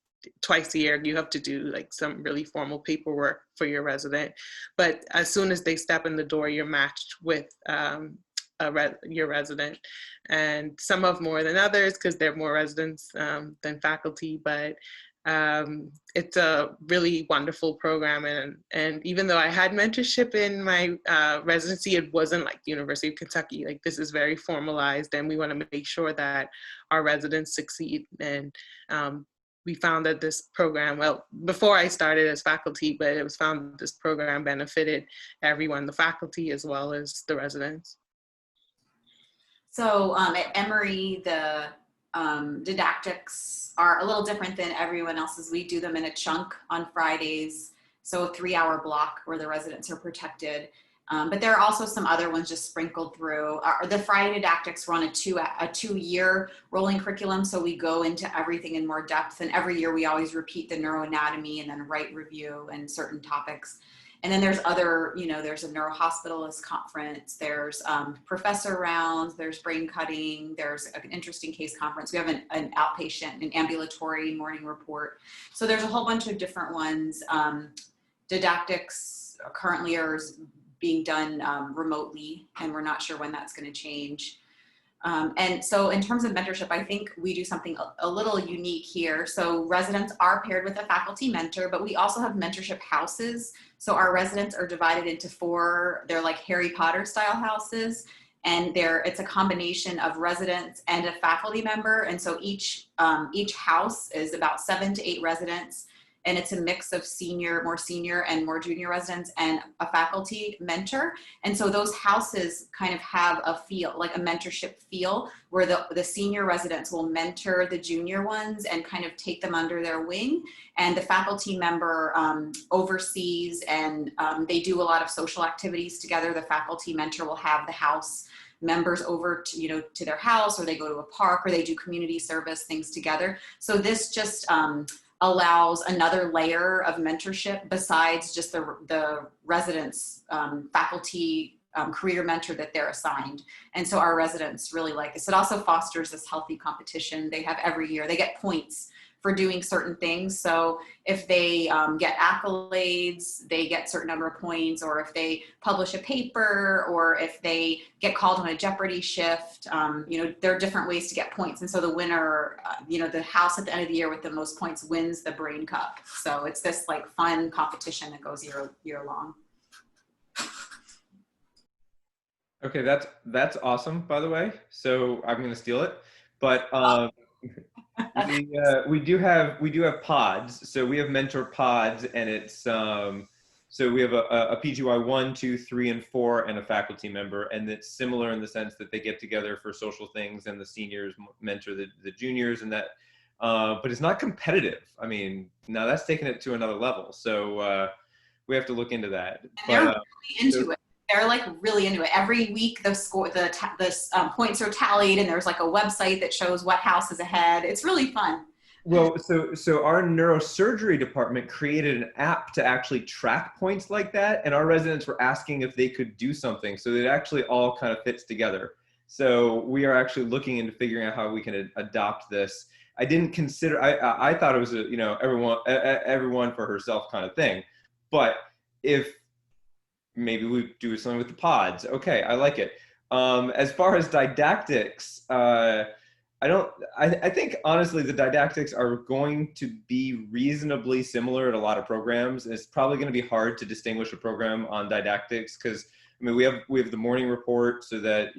twice a year. You have to do like some really formal paperwork for your resident. But as soon as they step in the door, you're matched with your resident, and some have more than others because they're more residents than faculty, but it's a really wonderful program. And even though I had mentorship in my residency, it wasn't like the University of Kentucky. Like this is very formalized, and we want to make sure that our residents succeed. And we found that this program, well, before I started as faculty, but it was found that this program benefited everyone, the faculty as well as the residents. So at Emory, the didactics are a little different than everyone else's. We do them in a chunk on Fridays, so a 3-hour block where the residents are protected. But there are also some other ones just sprinkled through. The Friday didactics run a 2-year rolling curriculum, so we go into everything in more depth. And every year we always repeat the neuroanatomy and then write review and certain topics. And then there's other, there's a neurohospitalist conference, there's professor rounds, there's brain cutting, there's an interesting case conference. We have an outpatient, an ambulatory morning report. So there's a whole bunch of different ones. Didactics currently are being done remotely, and we're not sure when that's going to change. And so in terms of mentorship, I think we do something a little unique here. So residents are paired with a faculty mentor, but we also have mentorship houses. So our residents are divided into 4, they're like Harry Potter style houses. And it's a combination of residents and a faculty member. And so each house is about 7 to 8 residents. and it's a mix of more senior and more junior residents and a faculty mentor. And so those houses kind of have a feel, like a mentorship feel, where the senior residents will mentor the junior ones and kind of take them under their wing. And the faculty member oversees, and they do a lot of social activities together. The faculty mentor will have the house members over to, to their house, or they go to a park, or they do community service things together. So this just allows another layer of mentorship besides just the residents, faculty, career mentor that they're assigned. And so our residents really like this. It also fosters this healthy competition they have every year. They get points for doing certain things. So if they get accolades, they get a certain number of points, or if they publish a paper, or if they get called on a Jeopardy shift, there are different ways to get points. And so the winner, the house at the end of the year with the most points wins the Brain Cup. So it's this like fun competition that goes year long. Okay, that's awesome, by the way. So I'm going to steal it, but we do have pods. So we have mentor pods, and it's so we have a PGY 1, 2, 3, and 4, and a faculty member, and it's similar in the sense that they get together for social things, and the seniors mentor the juniors, and that. But it's not competitive. I mean, now that's taking it to another level. So we have to look into that. They're really into it. They're like really into it. Every week the points are tallied, and there's like a website that shows what house is ahead. It's really fun. Well, so our neurosurgery department created an app to actually track points like that, and our residents were asking if they could do something, so it actually all kind of fits together. So we are actually looking into figuring out how we can adopt this. I didn't consider. I thought it was a everyone for herself kind of thing, but if maybe we do something with the pods. Okay, I like it. As far as didactics, I think honestly the didactics are going to be reasonably similar at a lot of programs. It's probably going to be hard to distinguish a program on didactics because I mean we have the morning report, so that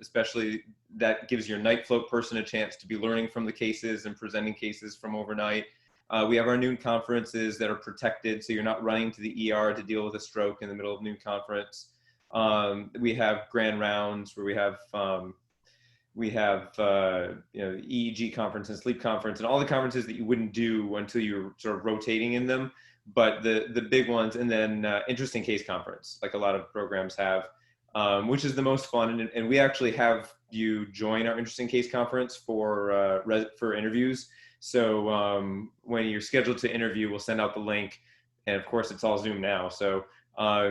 especially that gives your night float person a chance to be learning from the cases and presenting cases from overnight. We have our noon conferences that are protected, so you're not running to the ER to deal with a stroke in the middle of noon conference. We have grand rounds where we have EEG conference and sleep conference and all the conferences that you wouldn't do until you're sort of rotating in them. But the big ones, and then interesting case conference, like a lot of programs have, which is the most fun. And we actually have you join our interesting case conference for interviews. So when you're scheduled to interview, we'll send out the link, and of course it's all Zoom now. So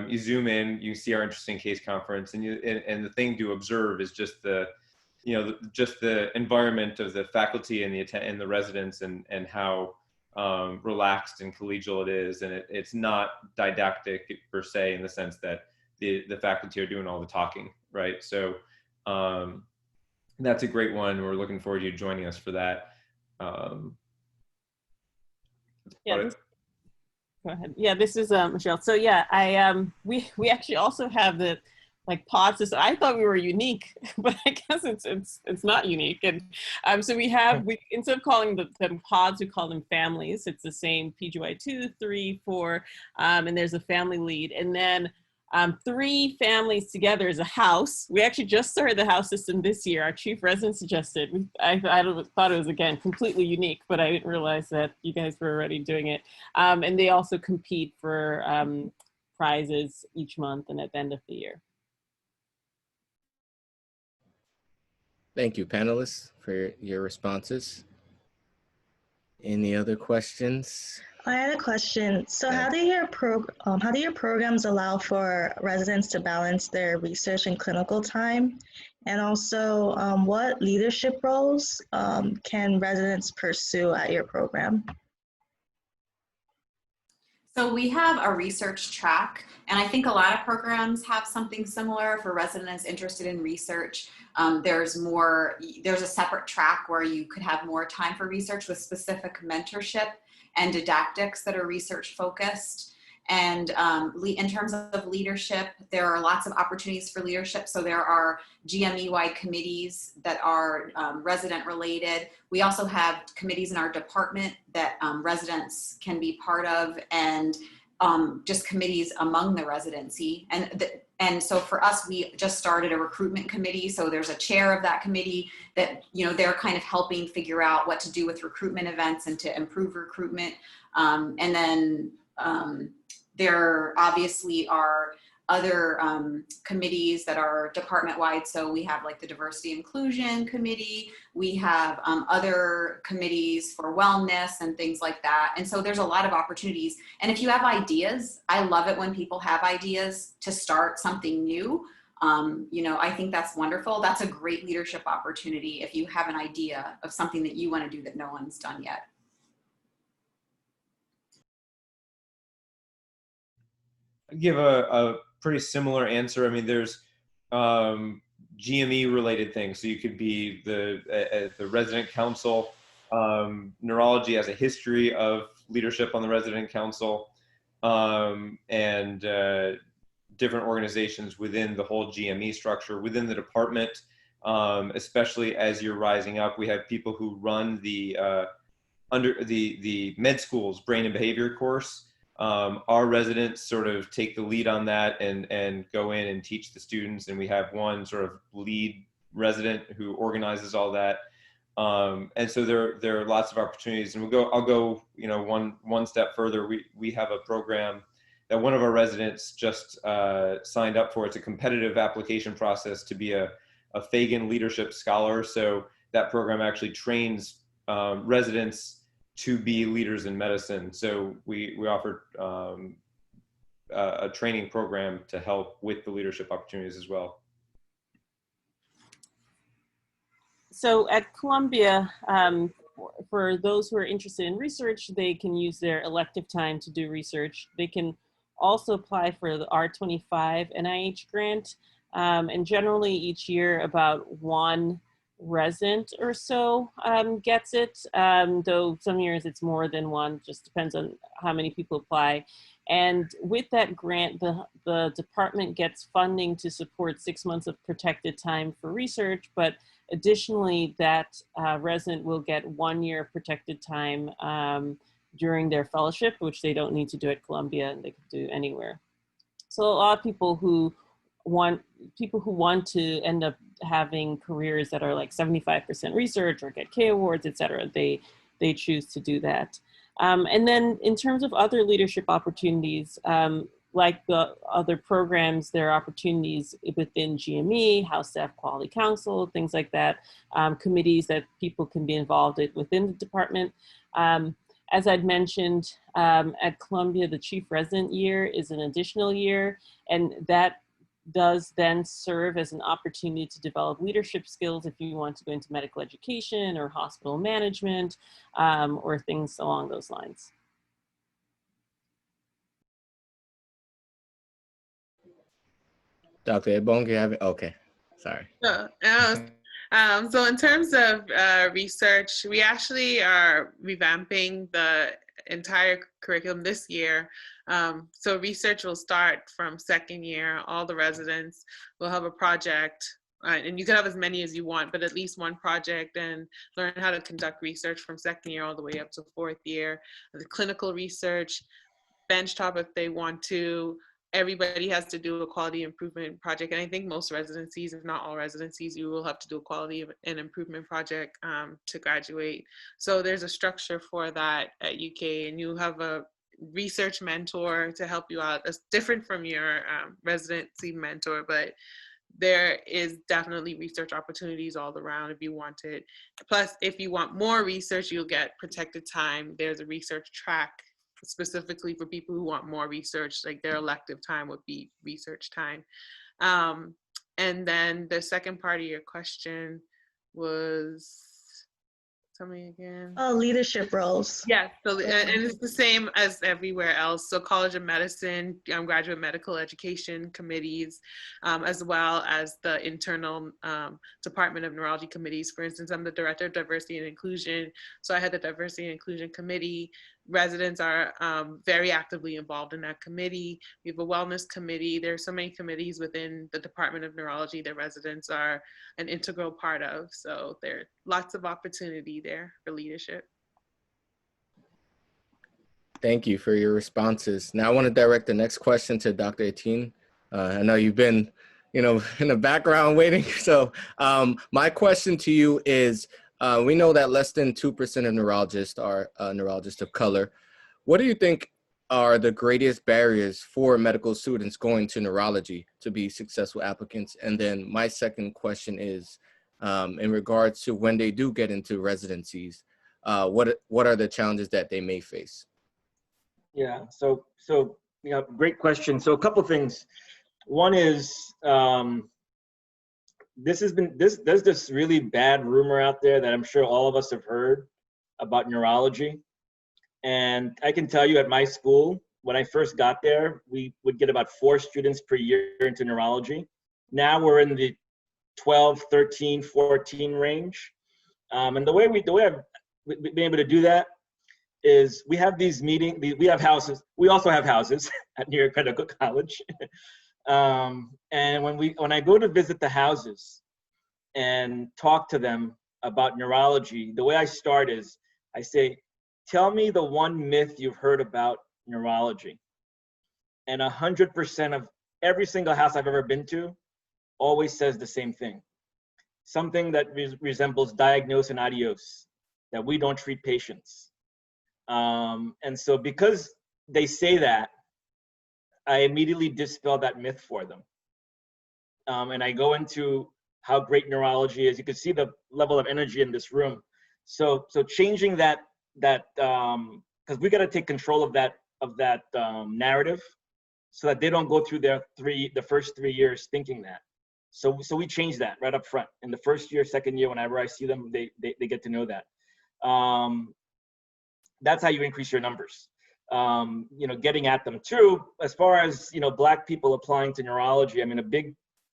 you Zoom in, you see our interesting case conference, and the thing to observe is just the environment of the faculty and the residents, and how relaxed and collegial it is, and it's not didactic per se in the sense that the faculty are doing all the talking, right? So that's a great one. We're looking forward to you joining us for that. Go ahead. Yeah, this is Michelle. So yeah, we actually also have the pods. So I thought we were unique, but I guess it's not unique. And so we instead of calling them pods, we call them families. It's the same PGY 2, 3, 4, and there's a family lead, and then 3 families together is a house. We actually just started the house system this year. Our chief resident suggested. I thought it was, again, completely unique, but I didn't realize that you guys were already doing it. And they also compete for prizes each month and at the end of the year. Thank you, panelists, for your responses. Any other questions? I had a question. So how do your programs allow for residents to balance their research and clinical time? And also, what leadership roles can residents pursue at your program? So we have a research track, and I think a lot of programs have something similar for residents interested in research. There's a separate track where you could have more time for research with specific mentorship and didactics that are research focused. And in terms of leadership, there are lots of opportunities for leadership. So there are GME-wide committees that are resident related. We also have committees in our department that residents can be part of, and just committees among the residency. And so for us, we just started a recruitment committee. So there's a chair of that committee that, you know, they're kind of helping figure out what to do with recruitment events and to improve recruitment. And then there obviously are other committees that are department-wide. So we have like the Diversity Inclusion Committee. We have other committees for wellness and things like that. And so there's a lot of opportunities. And if you have ideas, I love it when people have ideas to start something new. You know, I think that's wonderful. That's a great leadership opportunity if you have an idea of something that you want to do that no one's done yet. I give a pretty similar answer. I mean, there's GME related things. So you could be the resident council. Neurology has a history of leadership on the resident council, and different organizations within the whole GME structure, within the department, especially as you're rising up. We have people who run the under the med school's brain and behavior course. Our residents sort of take the lead on that and go in and teach the students. And we have one sort of lead resident who organizes all that. And so there are lots of opportunities. And I'll go, you know, one step further. We have a program that one of our residents just signed up for. It's a competitive application process to be a Fagan Leadership Scholar. So that program actually trains residents to be leaders in medicine. So we offer a training program to help with the leadership opportunities as well. So at Columbia, for those who are interested in research, they can use their elective time to do research. They can also apply for the R25 Nih Grant. And generally each year about one resident or so gets it, though some years it's more than one, just depends on how many people apply. And with that grant, the department gets funding to support 6 months of protected time for research, but additionally that resident will get 1 year of protected time during their fellowship, which they don't need to do at Columbia and they can do anywhere. So a lot of people who want to end up having careers that are like 75% research or get K awards, et cetera, they choose to do that. And then in terms of other leadership opportunities, like the other programs, there are opportunities within GME, House Staff Quality Council, things like that, committees that people can be involved in within the department. As I'd mentioned, at Columbia, the Chief Resident year is an additional year, and that does then serve as an opportunity to develop leadership skills if you want to go into medical education or hospital management or things along those lines. Dr. Ebong, you have it? Okay, sorry. So in terms of research, we actually are revamping the entire curriculum this year. So research will start from second year. All the residents will have a project, and you can have as many as you want, but at least one project, and learn how to conduct research from second year all the way up to fourth year. The clinical research, benchtop if they want to. Everybody has to do a quality improvement project. And I think most residencies, if not all residencies, you will have to do a quality and improvement project to graduate. So there's a structure for that at UK, and you have a research mentor to help you out. That's different from your residency mentor, but there is definitely research opportunities all around if you want it. Plus, if you want more research, you'll get protected time. There's a research track specifically for people who want more research, like their elective time would be research time. And then the second part of your question was, Tell me again. Oh, leadership roles. Yes, so and it's the same as everywhere else. So College of Medicine, graduate medical education committees, as well as the internal Department of Neurology committees. For instance, I'm the Director of Diversity and Inclusion, so I had the Diversity and Inclusion Committee. Residents are very actively involved in that committee. We have a wellness committee. There are so many committees within the Department of Neurology that residents are an integral part of. So there are lots of opportunity there for leadership. Thank you for your responses. Now I want to direct the next question to Dr. Etienne. I know you've been, in the background waiting. So my question to you is, we know that less than 2% of neurologists are neurologists of color. What do you think are the greatest barriers for medical students going to neurology to be successful applicants? And then my second question is, in regards to when they do get into residencies, what are the challenges that they may face? Yeah, so great question. So a couple things. One is there's this really bad rumor out there that I'm sure all of us have heard about neurology. And I can tell you at my school, when I first got there, we would get about 4 students per year into neurology. Now we're in the 12, 13, 14 range. And the way I've been able to do that is we have these meetings, we have houses. We also have houses at New York Medical College. And when I go to visit the houses and talk to them about neurology, the way I start is I say, tell me the one myth you've heard about neurology. And 100% of every single house I've ever been to always says the same thing. Something that resembles diagnose and adios, that we don't treat patients. And so because they say that, I immediately dispel that myth for them. And I go into how great neurology is. You can see the level of energy in this room. So changing that because we got to take control of that narrative so that they don't go through the first 3 years thinking that. So we change that right up front. In the first year, second year, whenever I see them, they get to know that. That's how you increase your numbers. Getting at them too. As far as Black people applying to neurology, I mean, a big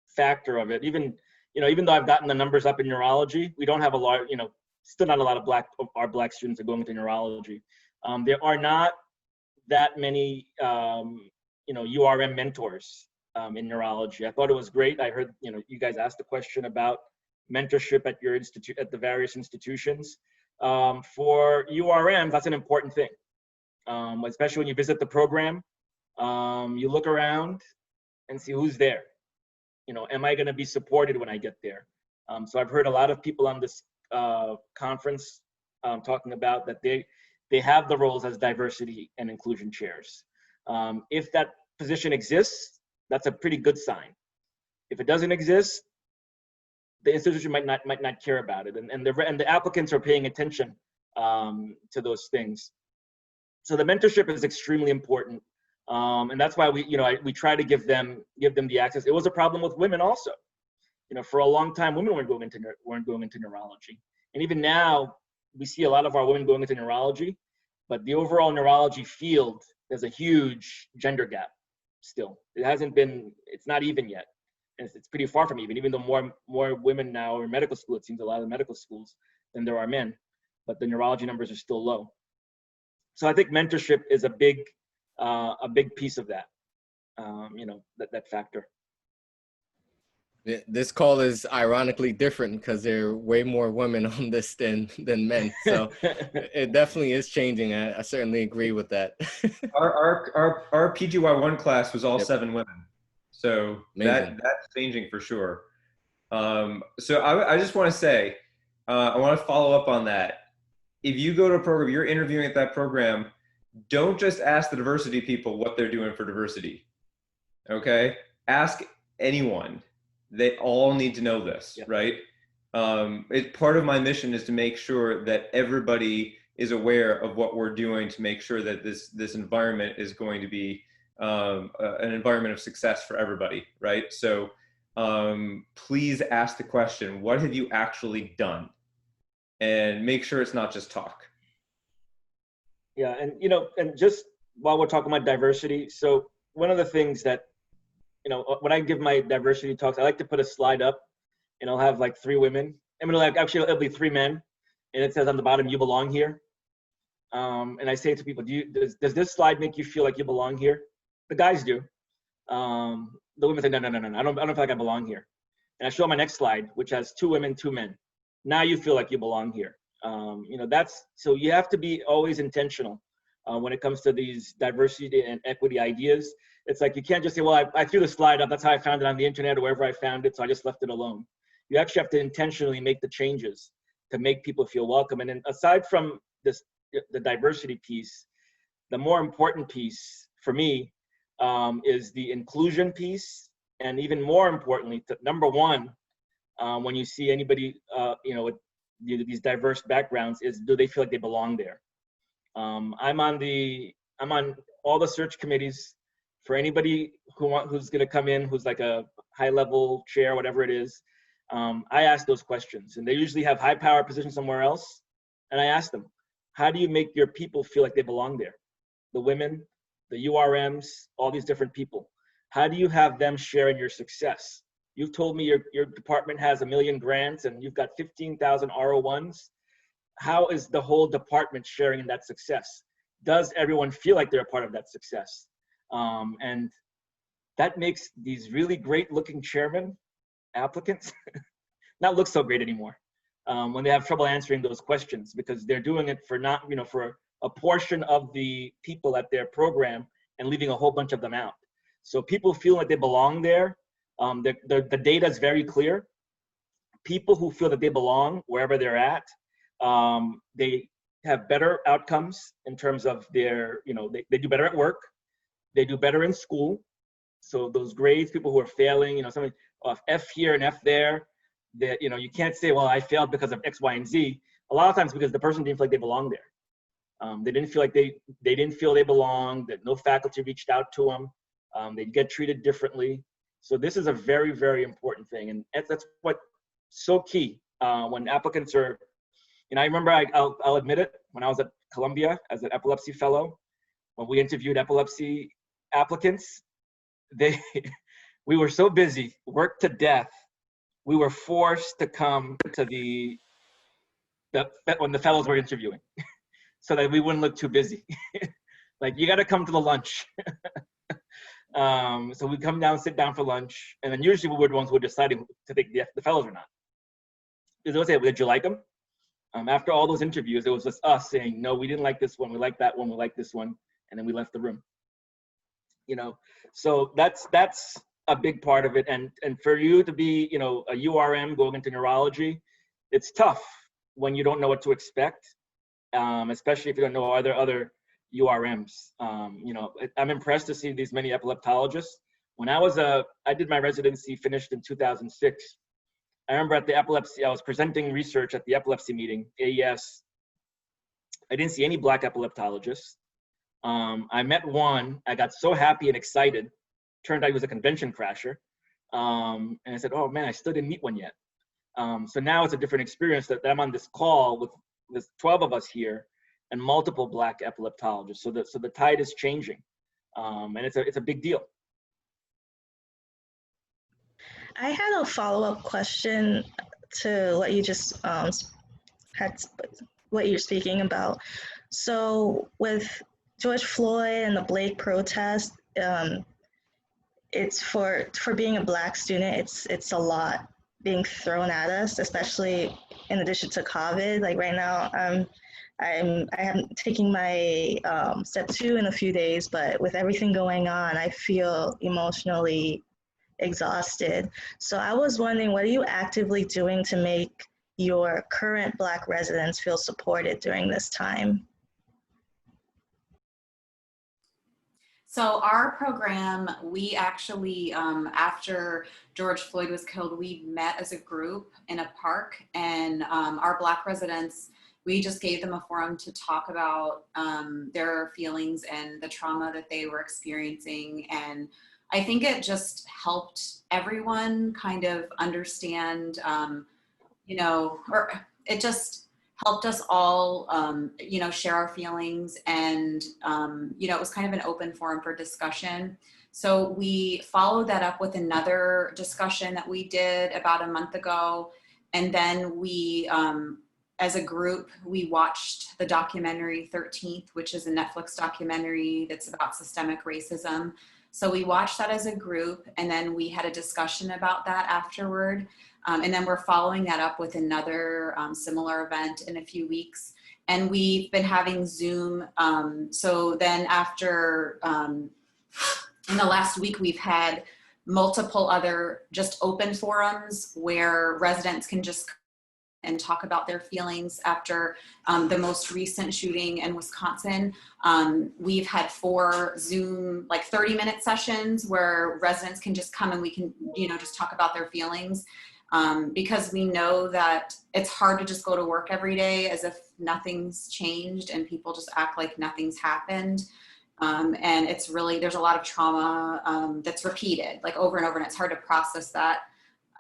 factor of it. Even though I've gotten the numbers up in neurology, we don't have a lot. Still not a lot of our Black students are going into neurology. There are not that many URM mentors in neurology. I thought it was great. I heard you guys asked the question about mentorship at your institute, at the various institutions. For URMs, that's an important thing, especially when you visit the program. You look around and see who's there. Am I going to be supported when I get there? So I've heard a lot of people on this conference talking about that they have the roles as diversity and inclusion chairs. If that position exists, that's a pretty good sign. If it doesn't exist, the institution might not care about it, and the applicants are paying attention to those things. So the mentorship is extremely important, and that's why we try to give them the access. It was a problem with women also. For a long time, women weren't going into neurology, and even now we see a lot of our women going into neurology, but the overall neurology field, there's a huge gender gap still. It's not even yet. It's pretty far from even though more women now are in medical school. It seems a lot of medical schools than there are men, but the neurology numbers are still low. So I think mentorship is a big piece of that, that factor. This call is ironically different because there are way more women on this than men. So it definitely is changing. I certainly agree with that. Our PGY1 class was all Yep. 7 women. So Amazing. that's changing for sure. So I just want to say, I want to follow up on that. If you go to a program, you're interviewing at that program, don't just ask the diversity people what they're doing for diversity. Okay? Ask anyone. They all need to know this, Yeah. right? Part of my mission is to make sure that everybody is aware of what we're doing to make sure that this environment is going to be an environment of success for everybody, right? So please ask the question, what have you actually done? and make sure it's not just talk. Yeah, and you know, and just while we're talking about diversity, so one of the things that, you know, when I give my diversity talks, I like to put a slide up, and I'll have like 3 women. I mean, like actually it'll be 3 men, and it says on the bottom, "You belong here." And I say to people, does this slide make you feel like you belong here? The guys do. The women say, no, I don't feel like I belong here. And I show my next slide, which has 2 women, 2 men. Now you feel like you belong here. You know, so you have to be always intentional when it comes to these diversity and equity ideas. It's like, you can't just say, well, I threw the slide up, that's how I found it on the internet or wherever I found it, so I just left it alone. You actually have to intentionally make the changes to make people feel welcome. And then aside from the diversity piece, the more important piece for me is the inclusion piece. And even more importantly, number one, when you see anybody, you know, with these diverse backgrounds, is do they feel like they belong there? I'm on all the search committees for anybody who's going to come in, who's like a high-level chair, whatever it is. I ask those questions, and they usually have high-power positions somewhere else. And I ask them, how do you make your people feel like they belong there? The women, the URMs, all these different people. How do you have them share in your success? You've told me your department has 1 million grants and you've got 15,000 R01s. How is the whole department sharing in that success? Does everyone feel like they're a part of that success? And that makes these really great looking chairmen, applicants, not look so great anymore when they have trouble answering those questions, because they're doing it for not, you know, for a portion of the people at their program and leaving a whole bunch of them out. So people feel like they belong there. The data is very clear. People who feel that they belong wherever they're at, they have better outcomes in terms of their, you know, they do better at work. They do better in school. So those grades, people who are failing, you know, something F here and F there, that, you know, you can't say, well, I failed because of X, Y, and Z. A lot of times because the person didn't feel like they belonged there. They didn't feel like they didn't feel they belonged, that no faculty reached out to them. They get treated differently. So this is a very, very important thing. And that's what's so key when applicants are, you know, I remember, I'll admit it, when I was at Columbia as an epilepsy fellow, when we interviewed epilepsy applicants, we were so busy, worked to death, we were forced to come to when the fellows were interviewing so that we wouldn't look too busy. Like, you got to come to the lunch. So we come down, sit down for lunch, and then usually we were the ones who were deciding to take the fellows or not. They would say, did you like them? After all those interviews, it was just us saying, no, we didn't like this one, we like that one, we like this one, and then we left the room. You know, so that's a big part of it. And for you to be, you know, a URM going into neurology, it's tough when you don't know what to expect, especially if you don't know, are there other URMs? You know, I'm impressed to see these many epileptologists. When I did my residency, finished in 2006. I remember at the epilepsy, I was presenting research at the epilepsy meeting, AES. I didn't see any Black epileptologists. I met one, I got so happy and excited. Turned out he was a convention crasher. And I said, oh man, I still didn't meet one yet. So now it's a different experience that I'm on this call with 12 of us here and multiple Black epileptologists. So the tide is changing. And it's a big deal. I had a follow-up question to what you just what you're speaking about. So with George Floyd and the Blake protest, it's for being a Black student, it's a lot being thrown at us, especially in addition to COVID. Like right now, I am taking my step 2 in a few days, but with everything going on, I feel emotionally exhausted. So I was wondering, what are you actively doing to make your current Black residents feel supported during this time? So our program, we actually, after George Floyd was killed, we met as a group in a park, and our Black residents, we just gave them a forum to talk about their feelings and the trauma that they were experiencing. And I think it just helped everyone kind of understand, you know, or it just helped us all, you know, share our feelings, and, you know, it was kind of an open forum for discussion. So we followed that up with another discussion that we did about a month ago. And then we, as a group, we watched the documentary 13th, which is a Netflix documentary that's about systemic racism. So we watched that as a group, and then we had a discussion about that afterward. And then we're following that up with another similar event in a few weeks. And we've been having Zoom. So then after, in the last week, we've had multiple other just open forums where residents can just and talk about their feelings after the most recent shooting in Wisconsin. We've had 4 Zoom, like 30-minute sessions where residents can just come and we can, you know, just talk about their feelings. Because we know that it's hard to just go to work every day as if nothing's changed and people just act like nothing's happened. And it's really, there's a lot of trauma that's repeated like over and over, and it's hard to process that.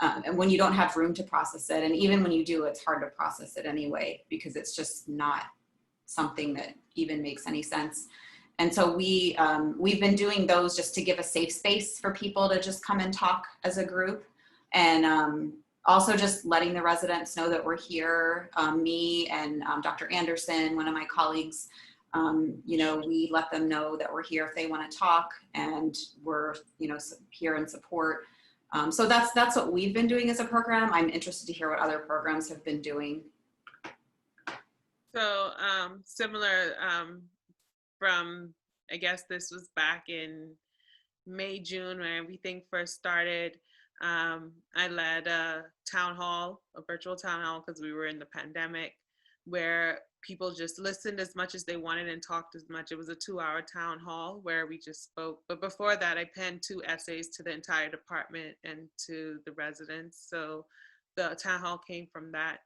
And when you don't have room to process it, and even when you do, it's hard to process it anyway, because it's just not something that even makes any sense. And so we've been doing those just to give a safe space for people to just come and talk as a group. And also just letting the residents know that we're here. Me and Dr. Anderson, one of my colleagues, you know, we let them know that we're here if they want to talk, and we're, you know, here in support. So that's what we've been doing as a program. I'm interested to hear what other programs have been doing. So similar from, I guess this was back in May, June, when everything first started. I led a town hall, a virtual town hall, because we were in the pandemic, where people just listened as much as they wanted and talked as much. It was a 2-hour town hall where we just spoke. But before that, I penned 2 essays to the entire department and to the residents. So the town hall came from that.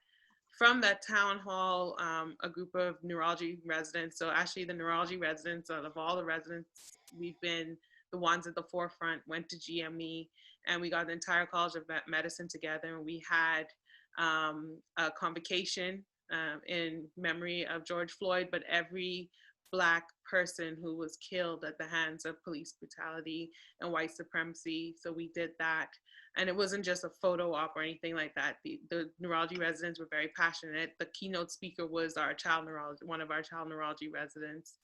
From that town hall, a group of neurology residents, so actually the neurology residents, out of all the residents, we've been the ones at the forefront, went to GME, and we got the entire College of Medicine together, and we had a convocation in memory of George Floyd, but every Black person who was killed at the hands of police brutality and white supremacy. So we did that. And it wasn't just a photo op or anything like that. The neurology residents were very passionate. The keynote speaker was our child neurology, one of our child neurology residents.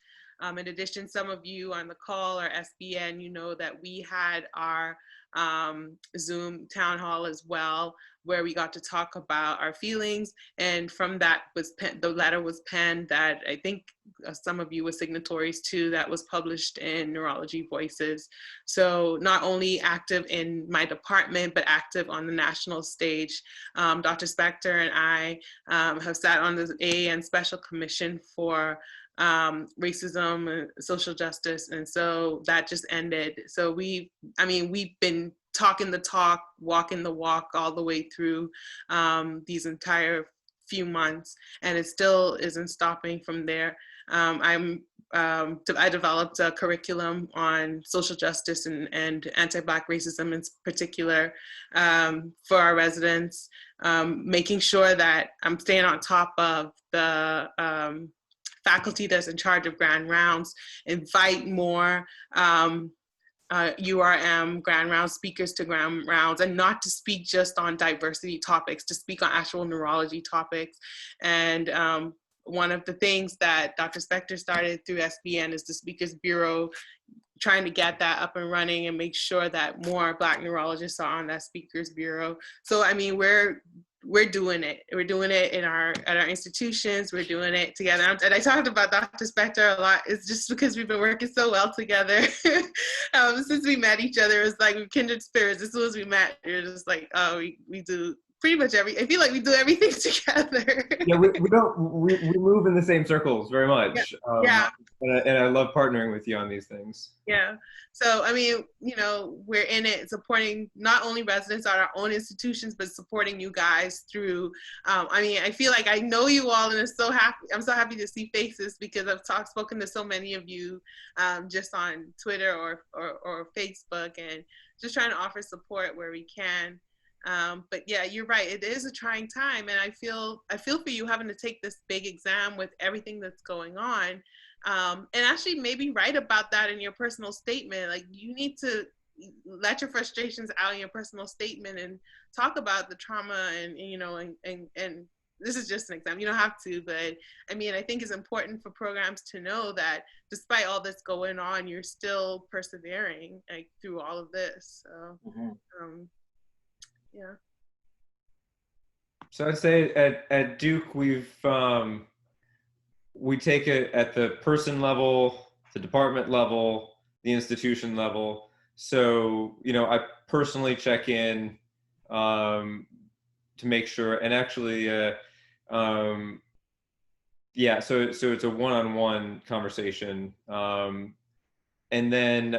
In addition, some of you on the call or SBN, you know that we had our Zoom town hall as well, where we got to talk about our feelings. And from that was the letter was penned that I think some of you were signatories to, that was published in Neurology Voices. So not only active in my department, but active on the national stage. Dr. Spector and I have sat on the AAN Special Commission for racism and social justice, and so that just ended. So we've been talking the talk, walking the walk all the way through these entire few months, and it still isn't stopping from there. I developed a curriculum on social justice and anti-Black racism in particular for our residents, making sure that I'm staying on top of the faculty that's in charge of grand rounds, invite more URM grand round speakers to grand rounds, and not to speak just on diversity topics, to speak on actual neurology topics. And one of the things that Dr. Spector started through SBN is the Speakers Bureau, trying to get that up and running and make sure that more Black neurologists are on that Speakers Bureau. So I mean, we're doing it. We're doing it at our institutions. We're doing it together. And I talked about Dr. Spector a lot. It's just because we've been working so well together. Since we met each other, it's like we're kindred spirits. As soon as we met, you're just like, oh, we do pretty much I feel like we do everything together. Yeah, we move in the same circles very much. Yeah. And I love partnering with you on these things. Yeah. So, I mean, you know, we're in it supporting not only residents at our own institutions, but supporting you guys through, I mean, I feel like I know you all, and I'm so happy to see faces, because I've spoken to so many of you just on Twitter or Facebook, and just trying to offer support where we can. But yeah, you're right. It is a trying time, and I feel for you having to take this big exam with everything that's going on. And actually, maybe write about that in your personal statement. Like, you need to let your frustrations out in your personal statement and talk about the trauma, and you know, and this is just an example. You don't have to, but I mean, I think it's important for programs to know that despite all this going on, you're still persevering, like, through all of this. So, yeah. So I'd say at Duke, we take it at the person level, the department level, the institution level. So, you know, I personally check in to make sure, and actually, yeah, so it's a one-on-one conversation. And then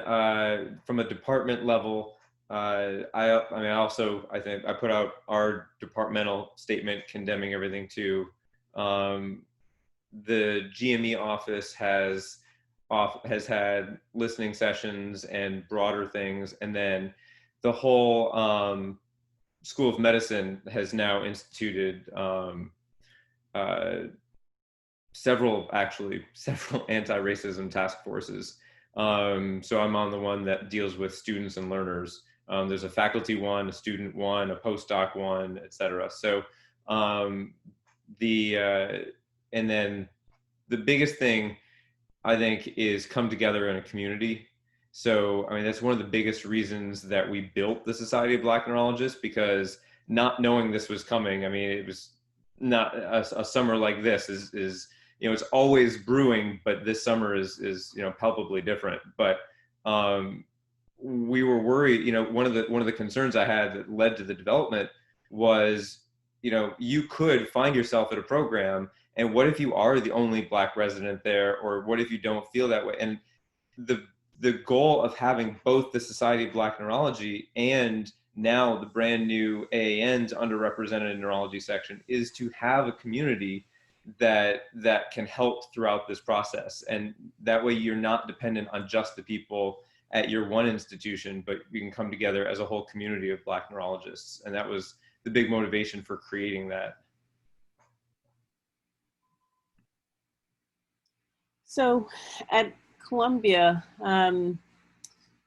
from a department level, I think I put out our departmental statement condemning everything too. The GME office has had listening sessions and broader things, and then the whole School of Medicine has now instituted several anti-racism task forces. So I'm on the one that deals with students and learners. There's a faculty one, a student one, a postdoc one, et cetera. So and then the biggest thing, I think, is come together in a community. So, I mean, that's one of the biggest reasons that we built the Society of Black Neurologists, because not knowing this was coming, I mean, it was not a summer like this is, you know, it's always brewing, but this summer is, you know, palpably different. But we were worried, you know, one of the concerns I had that led to the development was, you know, you could find yourself at a program, and what if you are the only Black resident there, or what if you don't feel that way? And the goal of having both the Society of Black Neurology and now the brand new AAN's underrepresented neurology section is to have a community that can help throughout this process. And that way you're not dependent on just the people at your one institution, but you can come together as a whole community of Black neurologists. And that was the big motivation for creating that. So at Columbia,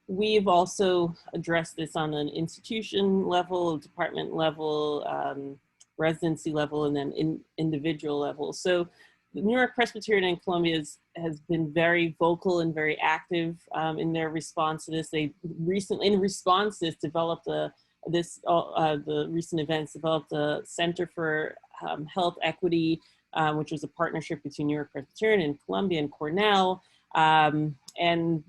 we've also addressed this on an institution level, department level, residency level, and then individual level. So the New York Presbyterian in Columbia has been very vocal and very active in their response to this. They recently, in response to this, developed the recent events, developed a Center for Health Equity, which was a partnership between New York Presbyterian and Columbia and Cornell. And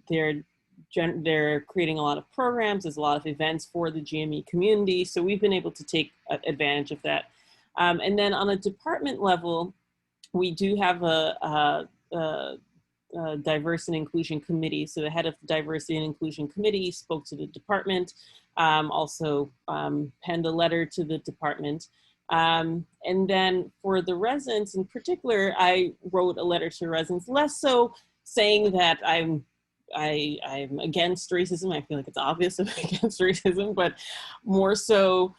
they're creating a lot of programs. There's a lot of events for the GME community. So we've been able to take advantage of that. And then on a department level, we do have a diversity and inclusion committee. So the head of the diversity and inclusion committee spoke to the department, also penned a letter to the department. And then for the residents in particular, I wrote a letter to residents, less so saying that I'm against racism. I feel like it's obvious I'm against racism, but more so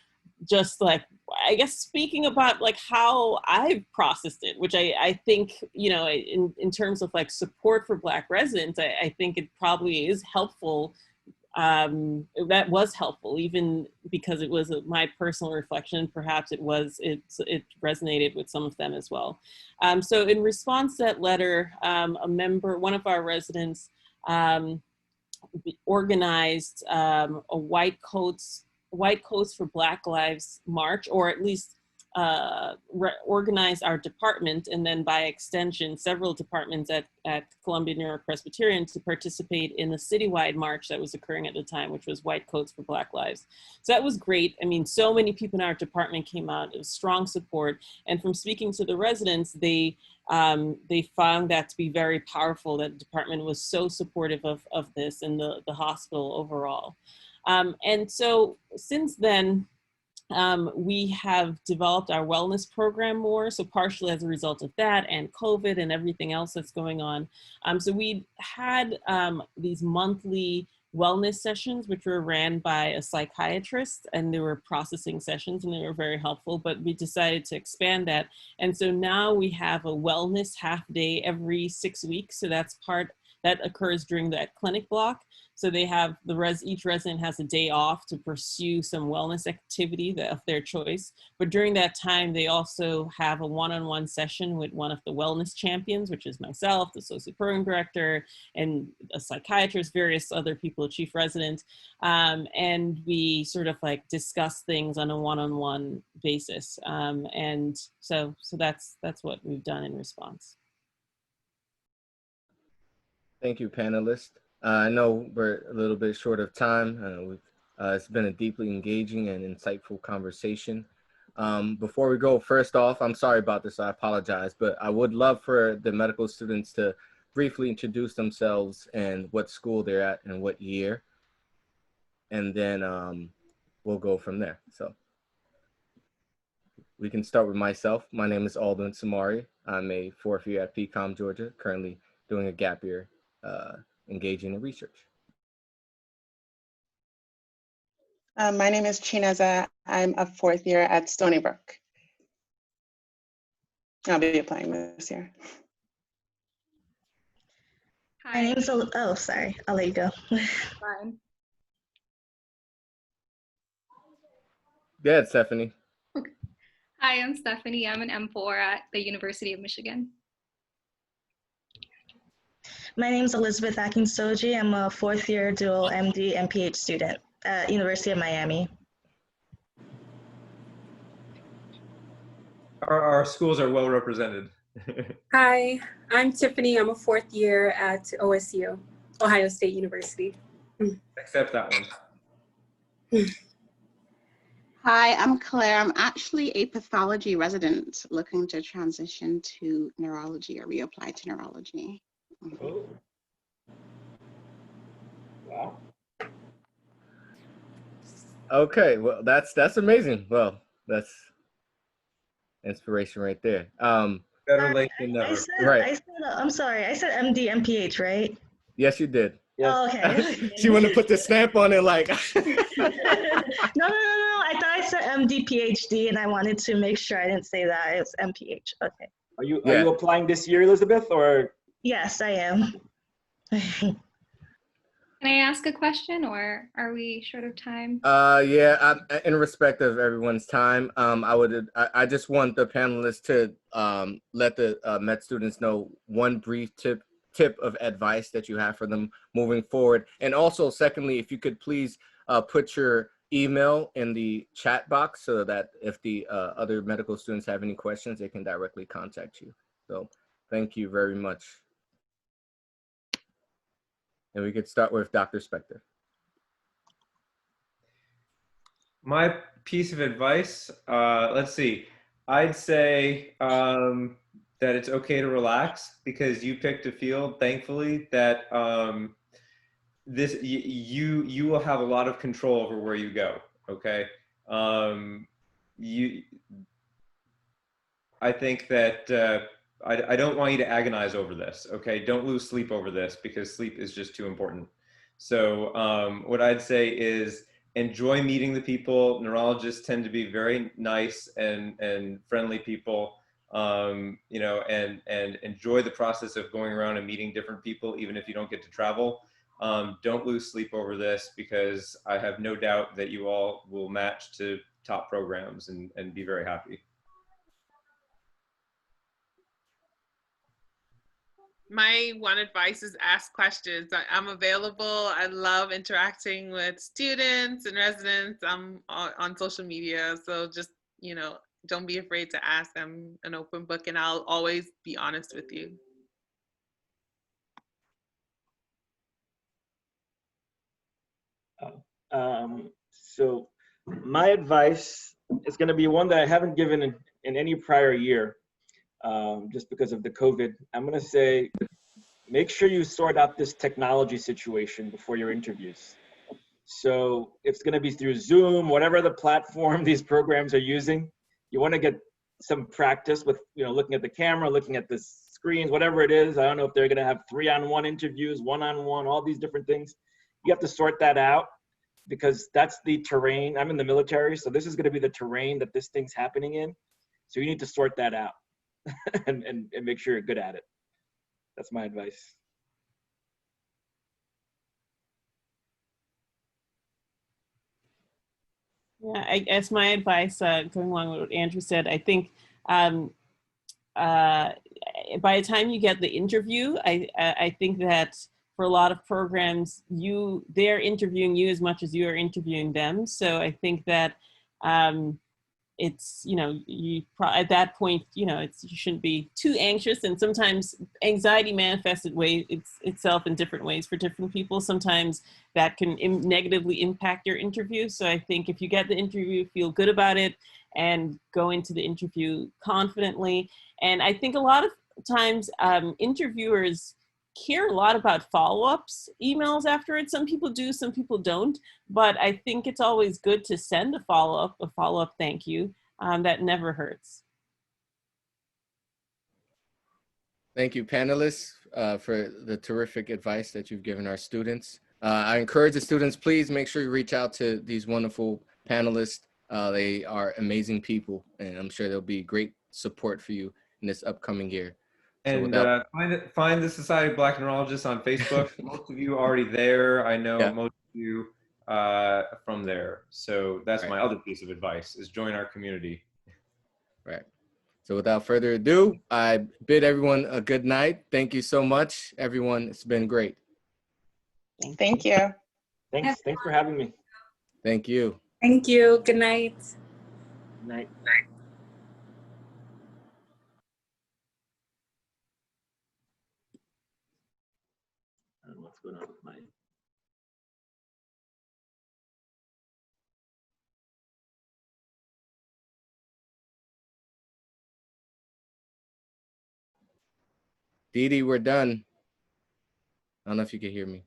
just like, I guess, speaking about like how I've processed it, which I think, you know, in terms of like support for Black residents, I think it probably is helpful. That was helpful, even because it was my personal reflection. Perhaps it resonated with some of them as well. So in response to that letter, one of our residents organized a White Coats for Black Lives March, or at least organized our department, and then by extension, several departments at Columbia New York Presbyterian to participate in the citywide march that was occurring at the time, which was White Coats for Black Lives. So that was great. I mean, so many people in our department came out. It was strong support. And from speaking to the residents, they found that to be very powerful, that the department was so supportive of this and the hospital overall. And so since then, we have developed our wellness program more, so partially as a result of that and COVID and everything else that's going on. So we had these monthly wellness sessions, which were ran by a psychiatrist, and they were processing sessions, and they were very helpful, but we decided to expand that. And so now we have a wellness half day every 6 weeks. So that occurs during that clinic block. So they have each resident has a day off to pursue some wellness activity of their choice. But during that time, they also have a one-on-one session with one of the wellness champions, which is myself, the associate program director, and a psychiatrist, various other people, a chief resident. And we sort of like discuss things on a one-on-one basis. And so that's what we've done in response. Thank you, panelists. I know we're a little bit short of time. It's been a deeply engaging and insightful conversation. Before we go, first off, I'm sorry about this, I apologize, but I would love for the medical students to briefly introduce themselves and what school they're at and what year. And then we'll go from there. So we can start with myself. My name is Alden Samari. I'm a 4th year at PCOM, Georgia, currently doing a gap year, engaging in research. My name is Chineza. I'm a 4th year at Stony Brook. I'll be applying this year. My name's, oh, sorry, I'll let you go. Fine. Go ahead, Stephanie. Okay. Hi, I'm Stephanie. I'm an M4 at the University of Michigan. My name's Elizabeth Akinsoji. I'm a 4th year dual MD and PhD student at University of Miami. Our schools are well represented. Hi, I'm Tiffany. I'm a 4th year at OSU, Ohio State University. Except that one. Hi, I'm Claire. I'm actually a pathology resident looking to transition to neurology or reapply to neurology. Oh. Wow. Okay, well, that's amazing. Well, that's inspiration right there. Better late than never. Right. I'm sorry, I said MD, MPH, right? Yes, you did. Yes. Oh, okay. She wanted to put the stamp on it like. No. I thought I said MD, PhD, and I wanted to make sure I didn't say that. It was MPH. Okay. Are you applying this year, Elizabeth, or? Yes, I am. Can I ask a question, or are we short of time? Yeah, in respect of everyone's time, I just want the panelists to let the med students know one brief tip of advice that you have for them moving forward. And also, secondly, if you could please put your email in the chat box so that if the other medical students have any questions, they can directly contact you. So thank you very much. And we could start with Dr. Spector. My piece of advice, let's see. I'd say that it's okay to relax because you picked a field, thankfully, that you will have a lot of control over where you go. Okay, I think that I don't want you to agonize over this. Okay, don't lose sleep over this because sleep is just too important. So what I'd say is enjoy meeting the people. Neurologists tend to be very nice and friendly people. You know, and enjoy the process of going around and meeting different people, even if you don't get to travel. Don't lose sleep over this because I have no doubt that you all will match to top programs and be very happy. My one advice is ask questions. I'm available. I love interacting with students and residents. I'm on social media, so just, you know, don't be afraid to ask. I'm an open book and I'll always be honest with you. So my advice is going to be one that I haven't given in any prior year, just because of the COVID. I'm going to say, make sure you sort out this technology situation before your interviews. So it's going to be through Zoom, whatever the platform these programs are using. You want to get some practice with, you know, looking at the camera, looking at the screens, whatever it is. I don't know if they're going to have 3-on-1 interviews, 1-on-1, all these different things. you have to sort that out because that's the terrain. I'm in the military, so this is going to be the terrain that this thing's happening in. So you need to sort that out and make sure you're good at it. That's my advice. Yeah, I guess my advice, going along with what Andrew said, I think by the time you get the interview, I think that for a lot of programs, they're interviewing you as much as you are interviewing them. So I think that it's, at that point, you shouldn't be too anxious. And sometimes anxiety manifests itself in different ways for different people. Sometimes that can negatively impact your interview. So I think if you get the interview, feel good about it and go into the interview confidently. And I think a lot of times interviewers care a lot about follow-ups emails afterwards. Some people do, some people don't, but I think it's always good to send a follow-up thank you. That never hurts. Thank you, panelists, for the terrific advice that you've given our students. I encourage the students, please make sure you reach out to these wonderful panelists. They are amazing people, and I'm sure they'll be great support for you in this upcoming year. And find the Society of Black Neurologists on Facebook. Most of you are already there. I know most of you from there. So that's my other piece of advice, is join our community. Right. So without further ado, I bid everyone a good night. Thank you so much, everyone. It's been great. Thank you. Thanks for having me. Thank you. Thank you. Good night. Good night. I don't know what's going on with my Dee Dee, we're done. I don't know if you can hear me.